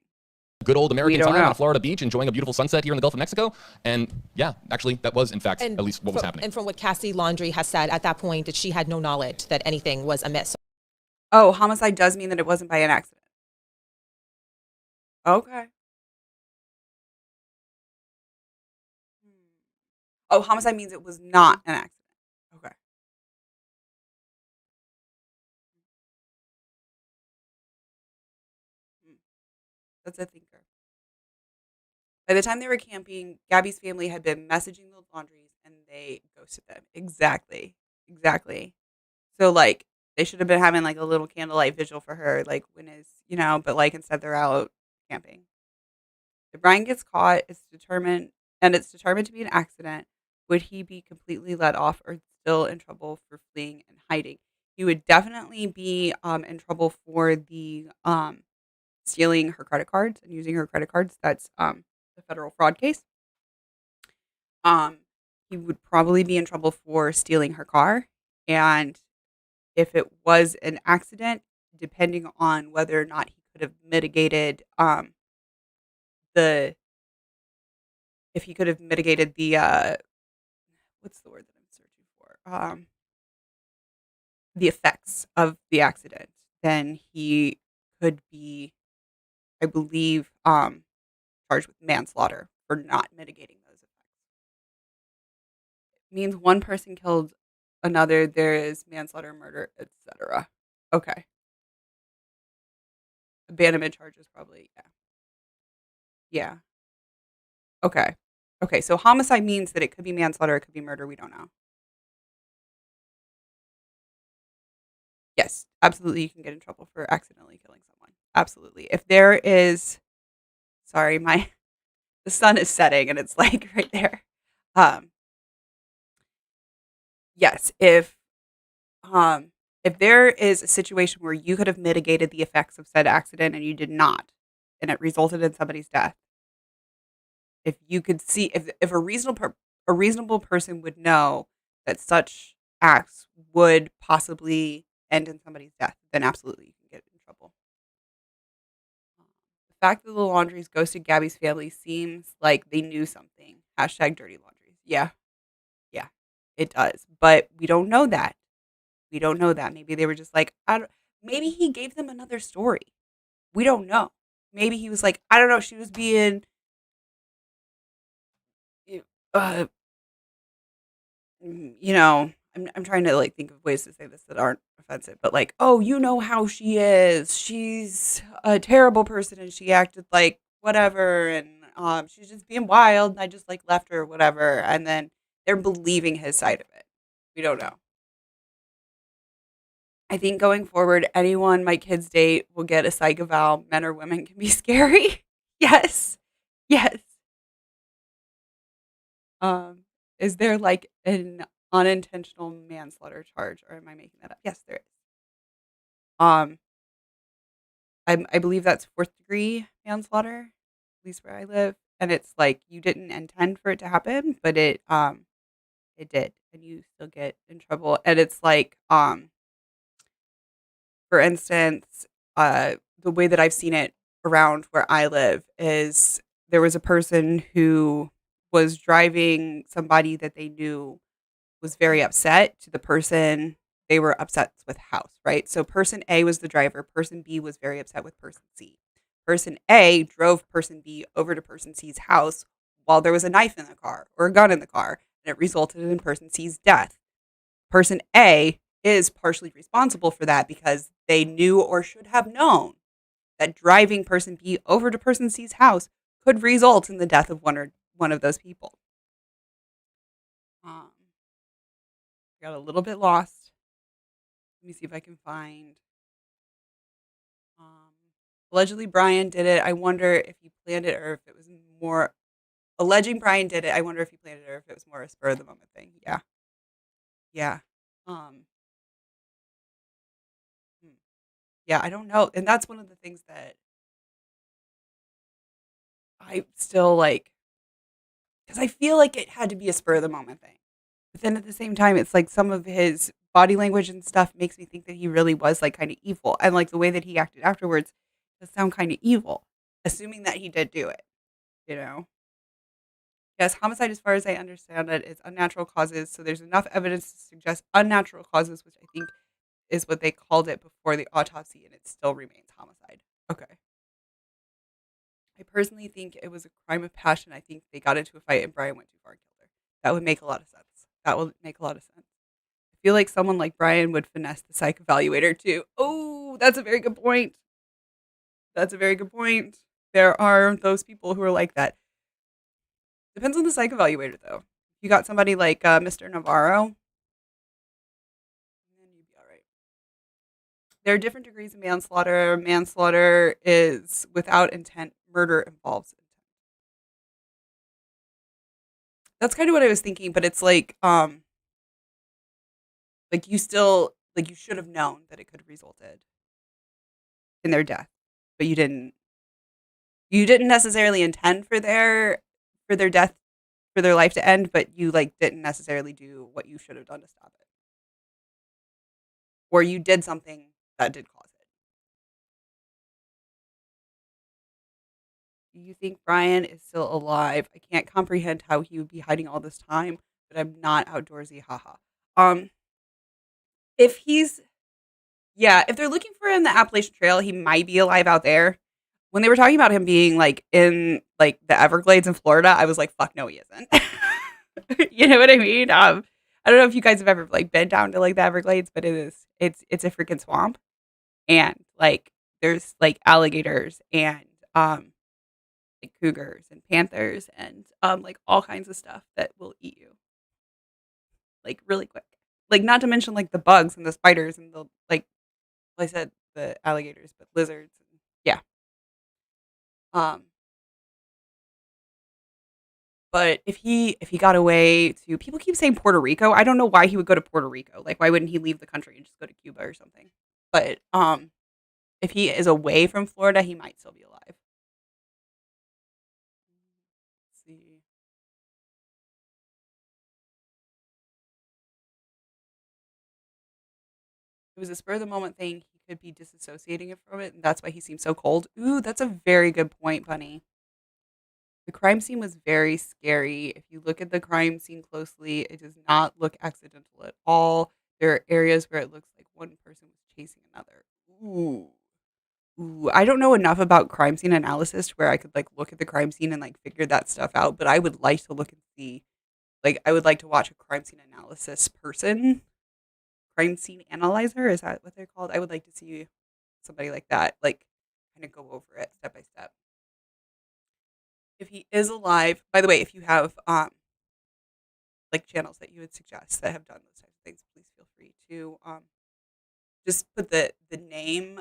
B: Good old American time
A: know.
B: on a Florida beach, enjoying a beautiful sunset here in the Gulf of Mexico. And yeah, actually, that was in fact at least what was happening.
F: And from what Cassie Laundrie has said at that point, that she had no knowledge that anything was amiss.
A: Oh, homicide does mean that it wasn't by an accident. Okay. Oh, homicide means it was not an accident. Okay. That's a thinker. By the time they were camping, Gabby's family had been messaging the Laundries and they ghosted them. Exactly. So like they should have been having like a little candlelight vigil for her, like when is but like instead they're out camping. If Brian gets caught, it's determined to be an accident. Would he be completely let off or still in trouble for fleeing and hiding? He would definitely be in trouble for the stealing her credit cards and using her credit cards. That's the federal fraud case. He would probably be in trouble for stealing her car, and if it was an accident, depending on whether or not he could have mitigated the what's the word that I'm searching for? The effects of the accident, then he could be, I believe, charged with manslaughter for not mitigating those effects. It means one person killed another, there is manslaughter, murder, etc. Okay. Abandonment charges probably, yeah. Okay, so homicide means that it could be manslaughter, it could be murder, we don't know. Yes, absolutely you can get in trouble for accidentally killing someone. Absolutely. If there is, sorry, the sun is setting and it's like right there. Yes, if there is a situation where you could have mitigated the effects of said accident and you did not, and it resulted in somebody's death, if you could see, if a reasonable person would know that such acts would possibly end in somebody's death, then absolutely you can get in trouble. The fact that the Laundries ghosted Gabby's family seems like they knew something. #dirty laundries. Yeah, it does. But we don't know that. Maybe they were just like, maybe he gave them another story. We don't know. Maybe he was like, I don't know, she was being I'm trying to like think of ways to say this that aren't offensive, but like, oh, you know how she is. She's a terrible person and she acted like whatever and she's just being wild and I just like left her or whatever. And then they're believing his side of it. We don't know. I think going forward, anyone my kids date will get a psych eval. Men or women can be scary. Yes. Is there like an unintentional manslaughter charge, or am I making that up? Yes, there is. I believe that's 4th degree manslaughter, at least where I live, and it's like you didn't intend for it to happen, but it it did, and you still get in trouble. And it's like, for instance, the way that I've seen it around where I live is there was a person who was driving somebody that they knew was very upset to the person they were upset with house, right? So person A was the driver, person B was very upset with person C. Person A drove person B over to person C's house while there was a knife in the car or a gun in the car, and it resulted in person C's death. Person A is partially responsible for that because they knew or should have known that driving person B over to person C's house could result in the death of one of those people. Um, got a little bit lost. Let me see if I can find. Um, allegedly, Brian did it. I wonder if he planned it or if it was more. Alleging Brian did it. I wonder if he planned it or if it was more a spur of the moment thing. Yeah. Yeah. Um, hmm. Yeah, I don't know. And that's one of the things that I still like, because I feel like it had to be a spur of the moment thing. But then at the same time, it's like some of his body language and stuff makes me think that he really was like kind of evil. And like the way that he acted afterwards does sound kind of evil, assuming that he did do it, you know? Yes, homicide, as far as I understand it, is unnatural causes. So there's enough evidence to suggest unnatural causes, which I think is what they called it before the autopsy, and it still remains homicide. Okay. I personally think it was a crime of passion. I think they got into a fight and Brian went too far and killed her. That would make a lot of sense. That would make a lot of sense. I feel like someone like Brian would finesse the psych evaluator too. Oh, that's a very good point. That's a very good point. There are those people who are like that. Depends on the psych evaluator though. You got somebody like Mr. Navarro, then you'd be all right. There are different degrees of manslaughter. Manslaughter is without intent. Murder involves intent. That's kind of what I was thinking, but it's like you still like you should have known that it could have resulted in their death, but you didn't. You didn't necessarily intend for their death for their life to end, but you like didn't necessarily do what you should have done to stop it, or you did something that did cause it. Do you think Brian is still alive? I can't comprehend how he would be hiding all this time, but I'm not outdoorsy. Haha. Um, if he's Yeah, if they're looking for him in the Appalachian Trail, he might be alive out there. When they were talking about him being like in like the Everglades in Florida, I was like, "Fuck no, he isn't." You know what I mean? I don't know if you guys have ever like been down to like the Everglades, but it's a freaking swamp, and like there's like alligators and like cougars and panthers and like all kinds of stuff that will eat you like really quick. Like not to mention like the bugs and the spiders and the like I said the alligators, but lizards. And, yeah. Um, but if he got away to people keep saying Puerto Rico. I don't know why he would go to Puerto Rico. Like why wouldn't he leave the country and just go to Cuba or something? But if he is away from Florida, he might still be alive. Let's see. It was a spur of the moment thing. He could be disassociating it from it, and that's why he seems so cold. Ooh, that's a very good point, Bunny. The crime scene was very scary. If you look at the crime scene closely, it does not look accidental at all. There are areas where it looks like one person was chasing another. Ooh. Ooh, I don't know enough about crime scene analysis to where I could like look at the crime scene and like figure that stuff out, but I would like to look and see like I would like to watch a crime scene analysis person. Crime scene analyzer, is that what they're called? I would like to see somebody like that, like kind of go over it step by step. If he is alive, by the way, if you have like channels that you would suggest that have done those types of things, please feel free to just put the name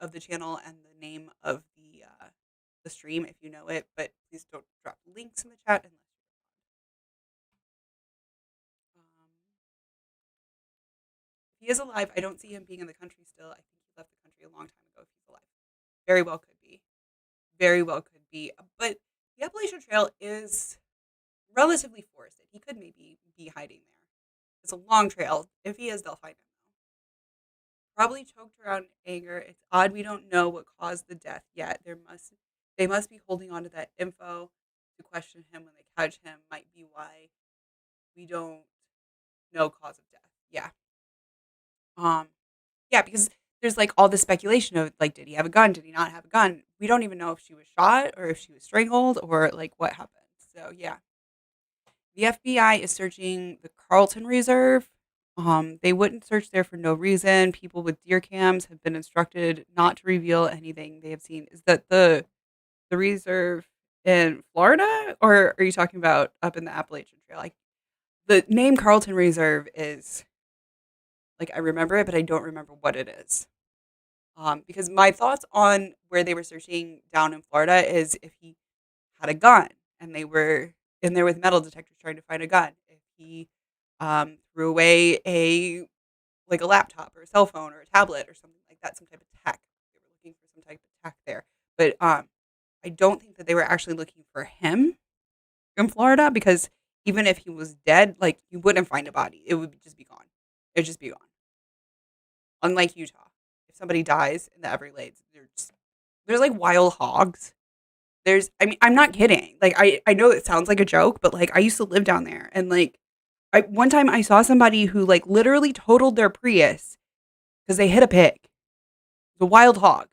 A: of the channel and the name of the stream if you know it, but please don't drop links in the chat unless if he is alive. I don't see him being in the country still. I think he left the country a long time ago if he's alive. Very well could be. Very well could be. But the Appalachian Trail is relatively forested. He could maybe be hiding there. It's a long trail. If he is, they'll find him. Probably choked around anger. It's odd we don't know what caused the death yet. They must be holding on to that info to question him when they catch him. Might be why we don't know cause of death. Yeah. Yeah, because there's like all this speculation of like, did he have a gun? Did he not have a gun? We don't even know if she was shot or if she was strangled or like what happened. So yeah. The FBI is searching the Carlton Reserve. They wouldn't search there for no reason. People with deer cams have been instructed not to reveal anything they have seen. Is that the reserve in Florida, or are you talking about up in the Appalachian Trail? Like the name Carlton Reserve is like I remember it, but I don't remember what it is. Because my thoughts on where they were searching down in Florida is if he had a gun and they were in there with metal detectors trying to find a gun. If he threw away a laptop or a cell phone or a tablet or something like that, some type of tech. They were looking for some type of tech there. But I don't think that they were actually looking for him in Florida because even if he was dead, like you wouldn't find a body. It would just be gone. It would just be gone. Unlike Utah, if somebody dies in the Everglades, there's like wild hogs. I mean, I'm not kidding. Like I know it sounds like a joke, but like I used to live down there and like one time I saw somebody who like literally totaled their Prius because they hit a pig. The wild hog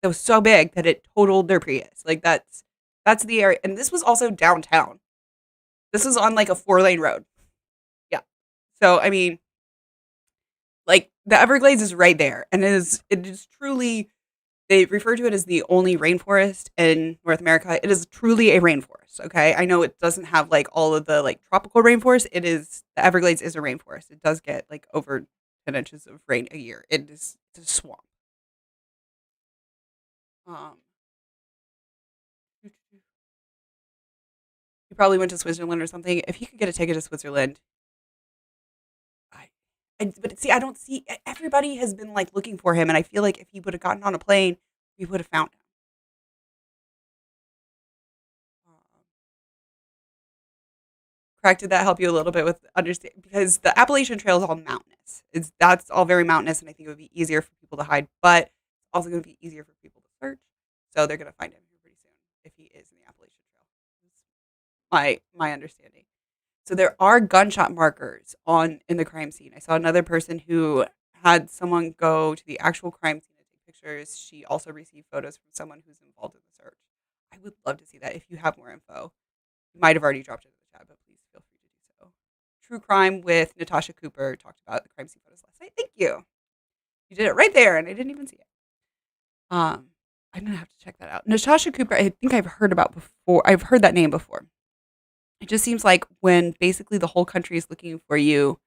A: that was so big that it totaled their Prius. Like that's the area. And this was also downtown. This was on like a 4-lane road. Yeah. So I mean, like the Everglades is right there, and it is truly. They refer to it as the only rainforest in North America. It is truly a rainforest. Okay, I know it doesn't have like all of the like tropical rainforest. The Everglades is a rainforest. It does get like over 10 inches of rain a year. It's a swamp. He probably went to Switzerland or something. If he could get a ticket to Switzerland, but see, I don't see. Everybody has been like looking for him, and I feel like if he would have gotten on a plane, we would have found him. Correct? Did that help you a little bit with understand? Because the Appalachian Trail is all mountainous. That's all very mountainous, and I think it would be easier for people to hide, but it's also going to be easier for people to search. So they're going to find him here pretty soon if he is in the Appalachian Trail. That's my understanding. So there are gunshot markers in the crime scene. I saw another person who had someone go to the actual crime scene and take pictures. She also received photos from someone who's involved in the search. I would love to see that if you have more info. You might have already dropped it in the chat, but please feel free to do so. True Crime with Natasha Cooper talked about the crime scene photos last night. Thank you. You did it right there, and I didn't even see it. I'm gonna have to check that out. Natasha Cooper, I think I've heard about before. I've heard that name before. It just seems like when basically the whole country is looking for you,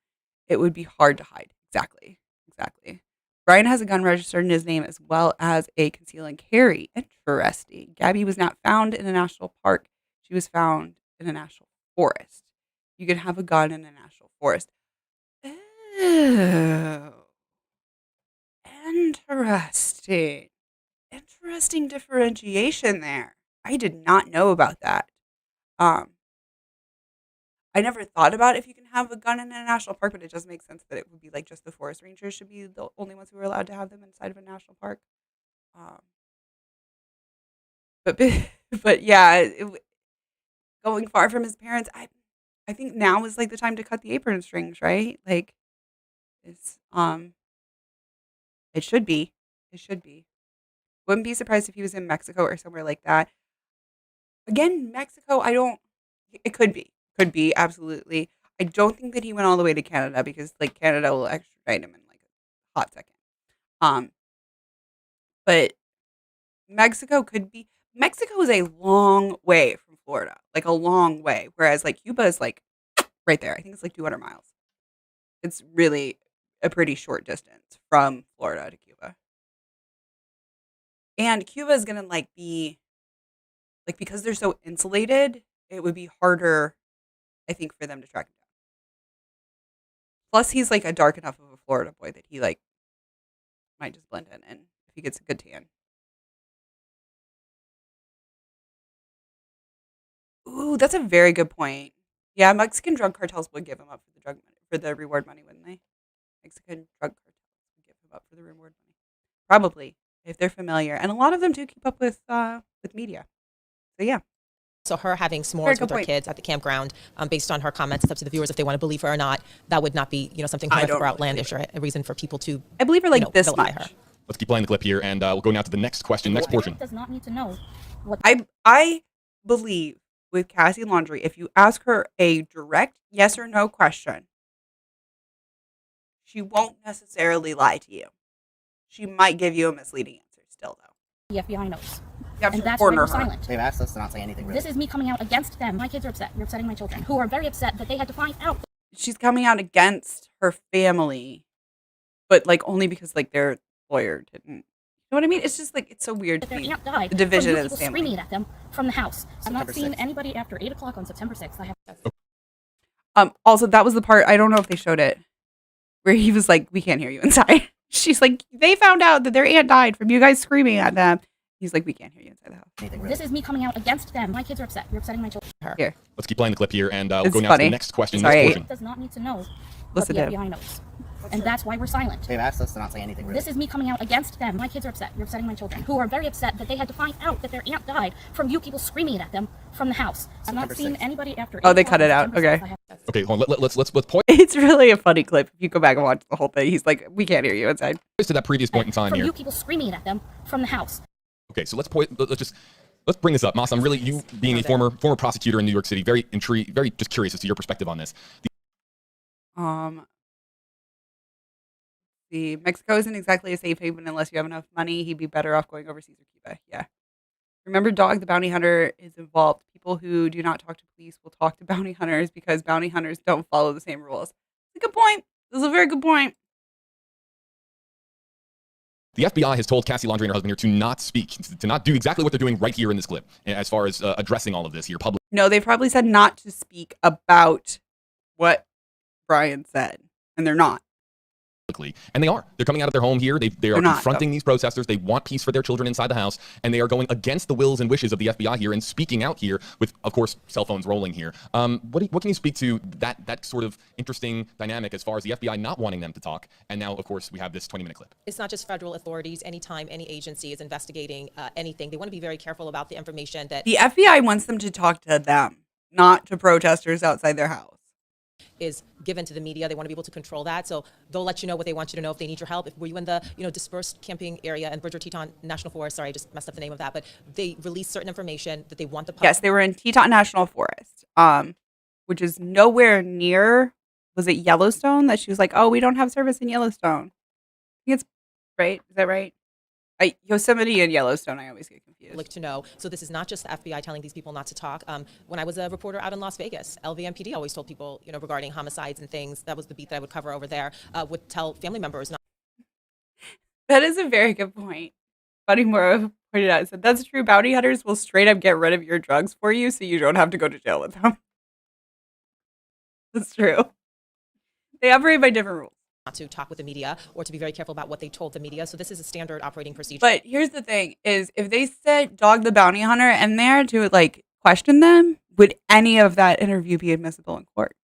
A: it would be hard to hide. Exactly. Exactly. Brian has a gun registered in his name as well as a conceal and carry. Interesting. Gabby was not found in a national park. She was found in a national forest. You can have a gun in a national forest. Oh. Interesting. Interesting differentiation there. I did not know about that. I never thought about if you can have a gun in a national park, but it does make sense that it would be like just the forest rangers should be the only ones who are allowed to have them inside of a national park. Um, but but yeah, going far from his parents, I think now is like the time to cut the apron strings, right? Like it's it should be, it should be. Wouldn't be surprised if he was in Mexico or somewhere like that. Again, Mexico, I don't. It could be absolutely. I don't think that he went all the way to Canada because like Canada will extradite him in like a hot second. Um, but Mexico could be. Mexico is a long way from Florida, like a long way. Whereas like Cuba is like right there. I think it's like 200 miles. It's really a pretty short distance from Florida to Cuba. And Cuba is gonna like be like because they're so insulated, it would be harder, I think, for them to track him down. Plus, he's like a dark enough of a Florida boy that he like might just blend in, and if he gets a good tan. Ooh, that's a very good point. Yeah, Mexican drug cartels would give him up for the drug money, for the reward money, wouldn't they? Mexican drug cartels would give him up for the reward money. Probably, if they're familiar. And a lot of them do keep up with media. So yeah.
F: So her having
A: Very
F: s'mores
A: good
F: with her
A: point.
F: kids at the campground, based on her comments, it's up to the viewers if they want to believe her or not. That would not be, something
A: I
F: horrific
A: don't
F: or
A: really
F: outlandish or a reason for people to,
A: I believe her like this
F: vilify
A: much.
F: her.
B: Let's keep playing the clip here, and we'll go now to the next question, next portion.
C: Does not need to know what
A: I believe with Cassie Laundrie, if you ask her a direct yes or no question, she won't necessarily lie to you. She might give you a misleading answer still, though.
C: the FBI knows.
A: You have
C: And
A: to
C: that's why
A: corner
C: we're
A: her.
C: silent.
G: They've asked us to not say anything really.
C: This is me coming out against them. My kids are upset. You're upsetting my children, who are very upset that they had to find out.
A: She's coming out against her family, but like only because like their lawyer didn't. You know what I mean? It's just like it's so weird
C: That
A: to
C: their
A: me.
C: aunt died.
A: The division
C: from
A: of
C: you
A: this
C: people
A: family.
C: screaming at them from the house. I've not
G: September
C: seen
G: 6th.
C: anybody after 8 o'clock on September 6th. I have.
A: Also, that was the part I don't know if they showed it, where he was like, "We can't hear you inside." She's like, "They found out that their aunt died from you guys screaming at them." He's like, "We can't hear you inside the house."
G: Anything really.
C: This is me coming out against them. My kids are upset. You're upsetting my children.
A: Here,
B: Let's keep playing the clip here, and we'll
A: It's
B: go now to
A: funny.
B: the next question,
A: Sorry.
B: next portion.
C: Does not need to know
A: Listen
C: what
A: to
C: the
A: him.
C: FBI knows. And that's why we're silent.
G: They've asked us to not say anything really.
C: This is me coming out against them. My kids are upset. You're upsetting my children, who are very upset that they had to find out that their aunt died from you people screaming at them from the house. I've not
G: September
C: seen
G: 6th.
C: anybody after.
A: Oh,
C: 8
A: they
C: o'clock
A: cut
C: on
A: it out.
C: September
A: Okay.
C: 6th. I have.
B: Okay, hold on. Let's point
A: It's really a funny clip. If you go back and watch the whole thing, he's like, "We can't hear you inside."
B: to that previous point in time
C: From
B: here.
C: you people screaming at them from the house.
B: Okay, so let's bring this up, Mas. I'm really, you being a former prosecutor in New York City, very intrigued, very just curious as to your perspective on this.
A: See, Mexico isn't exactly a safe haven unless you have enough money. He'd be better off going overseas or Cuba. Yeah. Remember, Dog the Bounty Hunter is involved. People who do not talk to police will talk to bounty hunters because bounty hunters don't follow the same rules. It's a good point. This is a very good point.
B: The FBI has told Cassie Laundrie and her husband here to not speak, to not do exactly what they're doing right here in this clip, as far as addressing all of this here publicly.
A: No, they probably said not to speak about what Brian said, and they're not.
B: And they are. They're coming out of their home here. They are
A: They're not,
B: confronting these protesters. They want peace for their children inside the house, and they are going against the wills and wishes of the FBI here and speaking out here with, of course, cell phones rolling here. What can you speak to that sort of interesting dynamic as far as the FBI not wanting them to talk? And now, of course, we have this 20-minute clip.
F: It's not just federal authorities. Anytime any agency is investigating anything, they want to be very careful about the information that
A: The FBI wants them to talk to them, not to protesters outside their house.
F: is given to the media. They want to be able to control that. So they'll let you know what they want you to know if they need your help. Were you in the dispersed camping area in Bridger Teton National Forest? Sorry, I just messed up the name of that. But they release certain information that they want the public.
A: Yes, they were in Teton National Forest, which is nowhere near, was it Yellowstone? That she was like, "Oh, we don't have service in Yellowstone." I think it's right. Is that right? Yosemite and Yellowstone, I always get confused.
F: To know. So this is not just the FBI telling these people not to talk. When I was a reporter out in Las Vegas, LVMPD always told people, regarding homicides and things. That was the beat that I would cover over there. Would tell family members not.
A: That is a very good point. Buddy Morrow pointed out, said, "That's true. Bounty hunters will straight up get rid of your drugs for you so you don't have to go to jail with them." That's true. They operate by different rules.
F: Not to talk with the media or to be very careful about what they told the media. So this is a standard operating procedure.
A: But here's the thing is if they said Dog the Bounty Hunter in there to like question them, would any of that interview be admissible in court?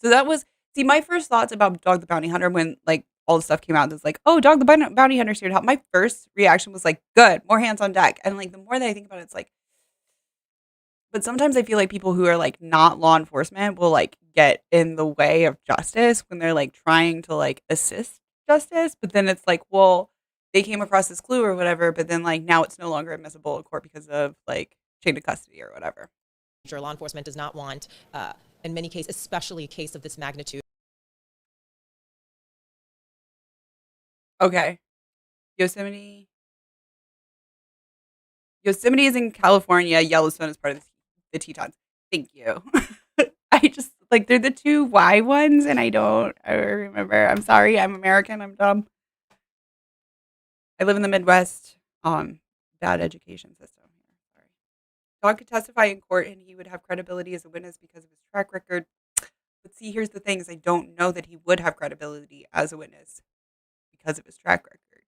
A: So that was, see, my first thoughts about Dog the Bounty Hunter when like all the stuff came out, that's like, "Oh, Dog the Bounty Hunter's here to help." My first reaction was like, good, more hands on deck. And like the more that I think about it, it's like, but sometimes I feel like people who are like not law enforcement will like get in the way of justice when they're like trying to like assist justice. But then it's like, well, they came across this clue or whatever, but then like now it's no longer admissible in court because of like chain of custody or whatever.
F: Law enforcement does not want, in many cases, especially a case of this magnitude.
A: Okay. Yosemite is in California. Yellowstone is part of the Tetons. Thank you. I just like they're the two Y ones, and I remember. I'm sorry. I'm American. I'm dumb. I live in the Midwest. Bad education system here. Sorry. Dog could testify in court, and he would have credibility as a witness because of his track record. But see, here's the thing: is I don't know that he would have credibility as a witness because of his track record.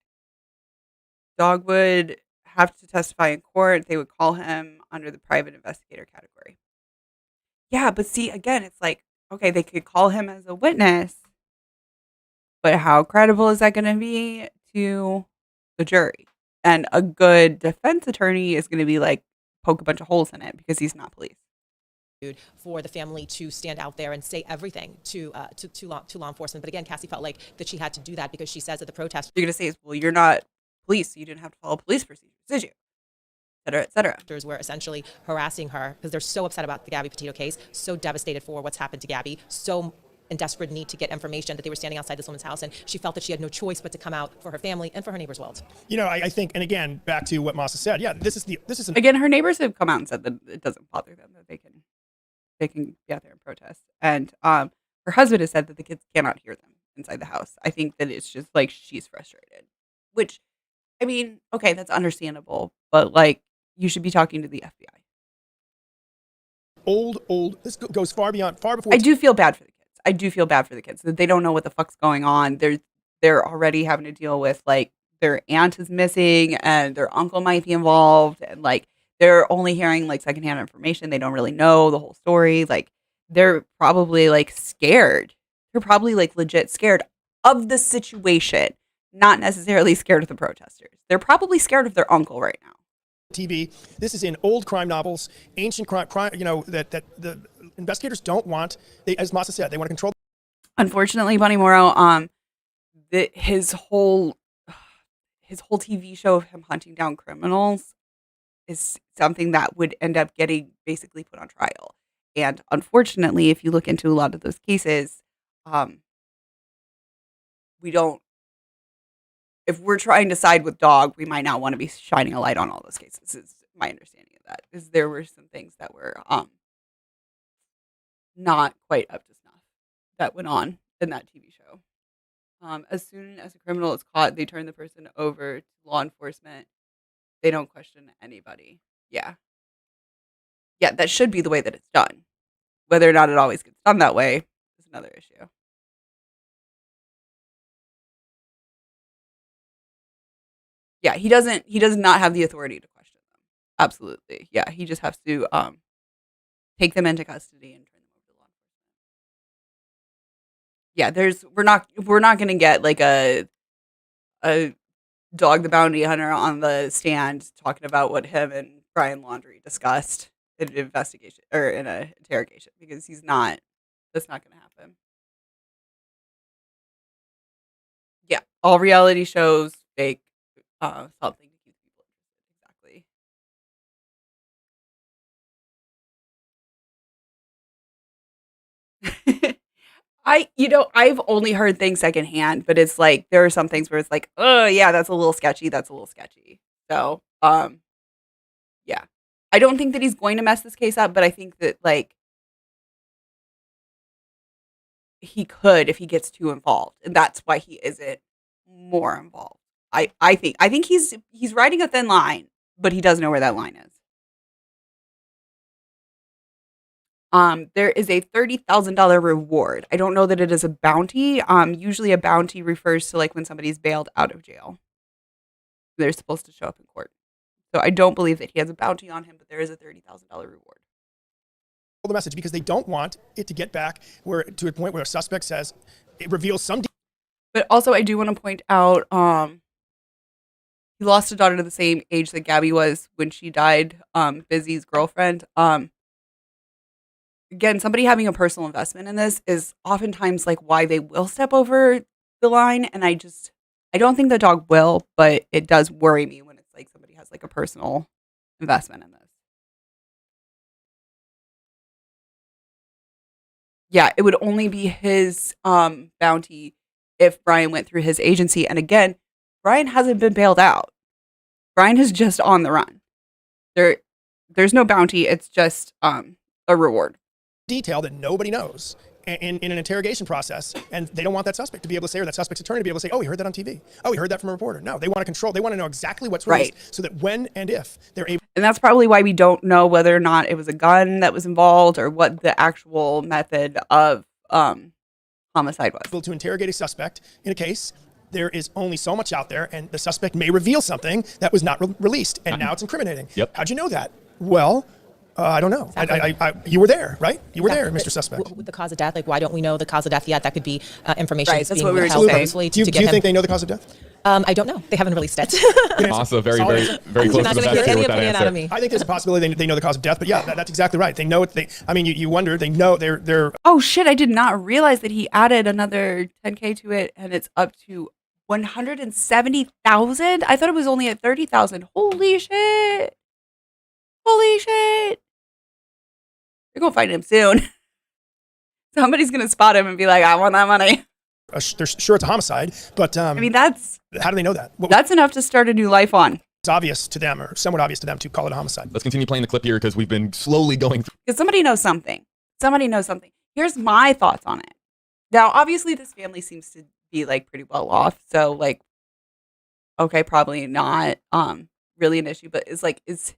A: Dog would have to testify in court. They would call him under the private investigator category. Yeah, but see, again, it's like, okay, they could call him as a witness, but how credible is that going to be to the jury? And a good defense attorney is going to be like, poke a bunch of holes in it because he's not police.
F: For the family to stand out there and say everything to law enforcement. But again, Cassie felt like that she had to do that because she says that the protesters
A: You're going to say, well, you're not police, so you didn't have to follow police procedures, did you? Et cetera, et cetera.
F: were essentially harassing her because they're so upset about the Gabby Petitio case, so devastated for what's happened to Gabby, so in desperate need to get information that they were standing outside this woman's house, and she felt that she had no choice but to come out for her family and for her neighbor's world.
E: You know, I think, and again, back to what Masa said, yeah, this is an
A: Again, her neighbors have come out and said that it doesn't bother them, that they can be out there and protest. And her husband has said that the kids cannot hear them inside the house. I think that it's just like she's frustrated, which, I mean, okay, that's understandable, but like you should be talking to the FBI.
E: old. This goes far before.
A: I do feel bad for the kids. I do feel bad for the kids that they don't know what the fuck's going on. They're already having to deal with like their aunt is missing and their uncle might be involved, and like they're only hearing like secondhand information. They don't really know the whole story. Like they're probably like scared. They're probably like legit scared of the situation, not necessarily scared of the protesters. They're probably scared of their uncle right now.
E: TV. This is in old crime novels, ancient crime. You know that the investigators don't want. As Masa said, they want to control.
A: Unfortunately, Bunny Morrow, his whole TV show of him hunting down criminals is something that would end up getting basically put on trial. And unfortunately, if you look into a lot of those cases, we don't. If we're trying to side with dog, we might not want to be shining a light on all those cases. Is my understanding of that. Is there were some things that were not quite up to snuff that went on in that TV show. As soon as a criminal is caught, they turn the person over to law enforcement. They don't question anybody. Yeah, that should be the way that it's done. Whether or not it always gets done that way is another issue. Yeah, he does not have the authority to question them. Absolutely. Yeah, he just has to take them into custody and turn them over to law enforcement. Yeah, we're not going to get like a Dog the Bounty Hunter on the stand talking about what him and Brian Laundrie discussed in an investigation or in an interrogation, because that's not going to happen. Yeah, all reality shows fake something to keep people interested. Exactly. I've only heard things secondhand, but it's like there are some things where it's like, oh yeah, that's a little sketchy. So, yeah, I don't think that he's going to mess this case up, but I think that like he could if he gets too involved, and that's why he isn't more involved. I think he's riding a thin line, but he does know where that line is. There is a $30,000 reward. I don't know that it is a bounty. Usually a bounty refers to like when somebody's bailed out of jail. They're supposed to show up in court. So I don't believe that he has a bounty on him, but there is a $30,000 reward.
E: The message, because they don't want it to get back to a point where a suspect says it reveals some.
A: But also, I do want to point out, he lost a daughter to the same age that Gabby was when she died. Busy's girlfriend. Again, somebody having a personal investment in this is oftentimes like why they will step over the line, and I don't think the dog will, but it does worry me when it's like somebody has like a personal investment in this. Yeah, it would only be his bounty if Brian went through his agency. And again, Brian hasn't been bailed out. Brian is just on the run. There's no bounty. It's just a reward.
E: Detail that nobody knows in an interrogation process, and they don't want that suspect to be able to say, or that suspect's attorney to be able to say, oh, we heard that on TV. Oh, we heard that from a reporter. No, they want to control. They want to know exactly what's released, right, so that when and if they're able.
A: And that's probably why we don't know whether or not it was a gun that was involved or what the actual method of homicide was.
E: Able to interrogate a suspect in a case, there is only so much out there, and the suspect may reveal something that was not released, and now it's incriminating.
B: Yep.
E: How'd you know that? Well, I don't know.
F: Exactly.
E: You were there, right? You were there,
F: Exactly.
E: Mr. Suspect.
F: With the cause of death, like why don't we know the cause of death yet? That could be information
A: Right,
F: that's
A: that's
F: being
A: what we were
F: withheld
A: saying.
F: purposefully
E: Do
F: to
E: you
F: get
E: think
F: him.
E: they know the cause of death?
F: I don't know. They haven't released it.
B: Also, very,
E: Solid
B: very,
E: answer.
B: very
F: You're
B: close
F: not
B: to the
F: going to
B: vest
F: get
B: here
F: any
B: with that
F: opinion out
B: answer.
F: of me.
E: I think there's a possibility they know the cause of death, but yeah, that's exactly right. They know it. I mean, you wonder. They know they're.
A: Oh shit! I did not realize that he added another 10K to it, and it's up to 170,000. I thought it was only at 30,000. Holy shit! Holy shit! They're gonna find him soon. Somebody's gonna spot him and be like, "I want that money."
E: They're sure it's a homicide, but
A: I mean, that's
E: how do they know that?
A: that's enough to start a new life on.
E: It's obvious to them, or somewhat obvious to them, to call it a homicide.
B: Let's continue playing the clip here because we've been slowly going through.
A: Because somebody knows something. Somebody knows something. Here's my thoughts on it. Now, obviously, this family seems to be like pretty well off. So, like, okay, probably not really an issue. But is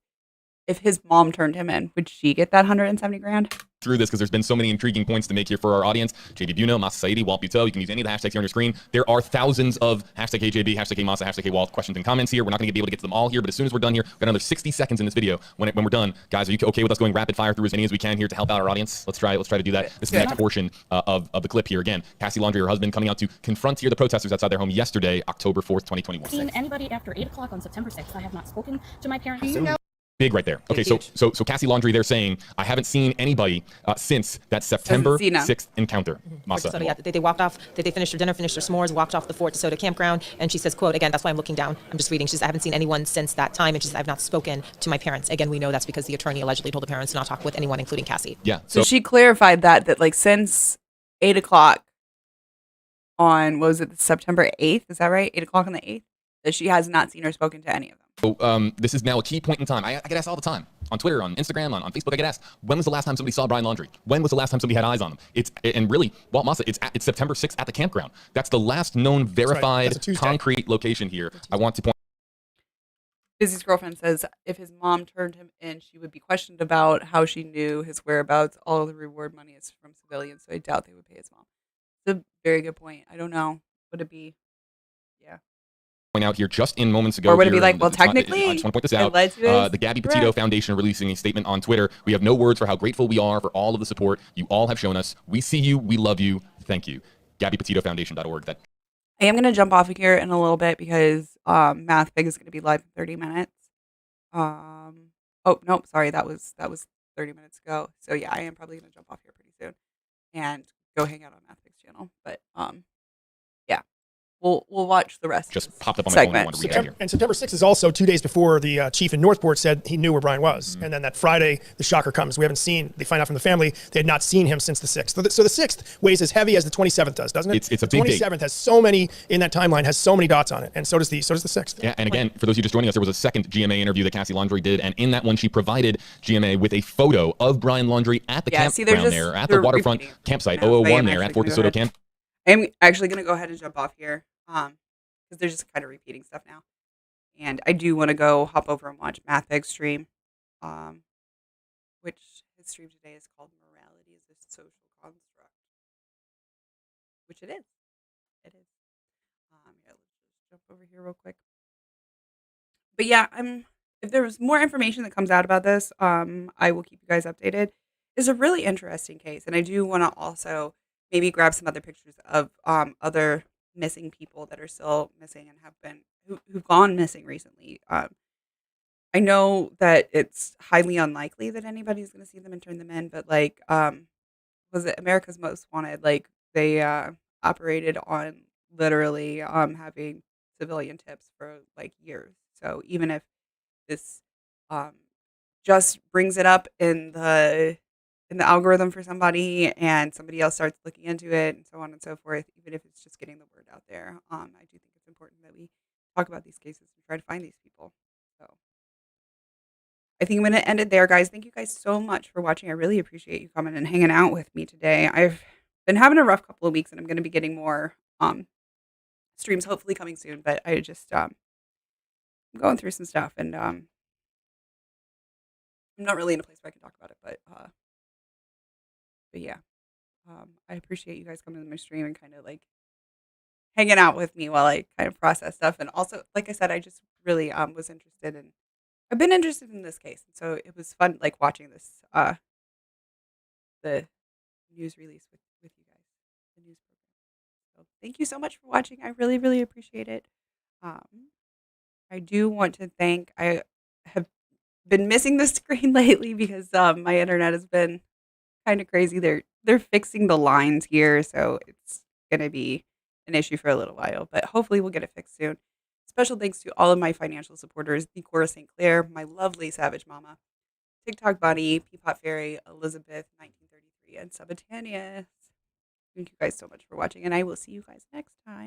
A: if his mom turned him in, would she get that 170 grand?
B: Through this because there's been so many intriguing points to make here for our audience. JB Buno, Masa Saidi, Walt Buteau. You can use any of the hashtags here on your screen. There are thousands of hashtag HJB, hashtag Masa, hashtag Walt questions and comments here. We're not going to be able to get to them all here, but as soon as we're done here, we've got another 60 seconds in this video. When we're done, guys, are you okay with us going rapid fire through as many as we can here to help out our audience? Let's try to do that. This is the next portion of the clip here. Again, Cassie Laundrie, her husband, coming out to confront here the protesters outside their home yesterday, October 4th, 2021.
C: Seen anybody after 8 o'clock on September 6th. I have not spoken to my parents.
B: Big right there. Okay, so Cassie Laundrie, they're saying, I haven't seen anybody since that September 6th encounter. Masa.
F: So yeah, they walked off. They finished their dinner, finished their s'mores, walked off the Fort DeSoto campground, and she says, "quote Again, that's why I'm looking down. I'm just reading. She says I haven't seen anyone since that time, and she says I've not spoken to my parents. Again, we know that's because the attorney allegedly told the parents to not talk with anyone, including Cassie.
B: Yeah.
A: So she clarified that like since 8 o'clock on, what was it, September 8th? Is that right? 8 o'clock on the 8th? That she has not seen or spoken to any of them.
B: So this is now a key point in time. I get asked all the time on Twitter, on Instagram, on Facebook. I get asked, when was the last time somebody saw Brian Laundrie? When was the last time somebody had eyes on him? And really, Walt Masa, it's September 6th at the campground. That's the last known verified concrete location here. I want to point.
A: Busy's girlfriend says if his mom turned him in, she would be questioned about how she knew his whereabouts. All of the reward money is from civilians, so I doubt they would pay his mom. It's a very good point. I don't know. Would it be? Yeah.
B: Point out here just in moments ago.
A: Or would it
B: here,
A: be like, well, technically,
B: I just want to point this out. The Gabby Petitio Foundation releasing a statement on Twitter. We have no words for how grateful we are for all of the support you all have shown us. We see you. We love you. Thank you. GabbyPetitioFoundation.org.
A: I am going to jump off of here in a little bit because Math Big is going to be live in 30 minutes. Oh, nope. Sorry. That was 30 minutes ago. So yeah, I am probably going to jump off here pretty soon and go hang out on Math Big's channel. But yeah, we'll watch the rest.
B: Just popped up on my
A: segment.
B: phone. I want to read it here.
E: And September 6th is also 2 days before the chief in Northport said he knew where Brian was. And then that Friday, the shocker comes. They find out from the family, they had not seen him since the 6th. So the 6th weighs as heavy as the 27th does, doesn't it?
B: It's a
E: the
B: big date.
E: 27th has so many, in that timeline, has so many dots on it. And so does the 6th.
B: Yeah, and again, for those of you just joining us, there was a second GMA interview that Cassie Laundrie did, and in that one, she provided GMA with a photo of Brian Laundrie at the campground there, at the waterfront campsite, 001 there, at Fort DeSoto Camp.
A: I'm actually going to go ahead and jump off here because they're just kind of repeating stuff now. And I do want to go hop over and watch Math Big's stream, which his stream today is called Morality is a Social Construct, which it is. It is. Yeah, let's just jump over here real quick. But yeah, if there's more information that comes out about this, I will keep you guys updated. It's a really interesting case, and I do want to also maybe grab some other pictures of other missing people that are still missing and have been who've gone missing recently. I know that it's highly unlikely that anybody's going to see them and turn them in, but like, was it America's Most Wanted? Like they operated on literally having civilian tips for like years. So even if this just brings it up in the algorithm for somebody and somebody else starts looking into it and so on and so forth, even if it's just getting the word out there, I do think it's important that we talk about these cases and try to find these people. So I think I'm going to end it there, guys. Thank you guys so much for watching. I really appreciate you coming and hanging out with me today. I've been having a rough couple of weeks and I'm going to be getting more streams hopefully coming soon, but I just I'm going through some stuff and I'm not really in a place where I can talk about it, but yeah, I appreciate you guys coming to my stream and kind of like hanging out with me while I kind of process stuff. And also, like I said, I just really was interested in I've been interested in this case, so it was fun, like watching this the news release with you guys, the news program. So thank you so much for watching. I really, really appreciate it. Um, I do want to thank. I have been missing the screen lately because my internet has been kind of crazy. They're fixing the lines here, so it's gonna be an issue for a little while, but hopefully we'll get it fixed soon. Special thanks to all of my financial supporters: Nicora St. Clair, my lovely Savage Mama, TikTok Bunny, Peapot Fairy, Elizabeth 1933, and Sabatanius. Thank you guys so much for watching, and I will see you guys next time.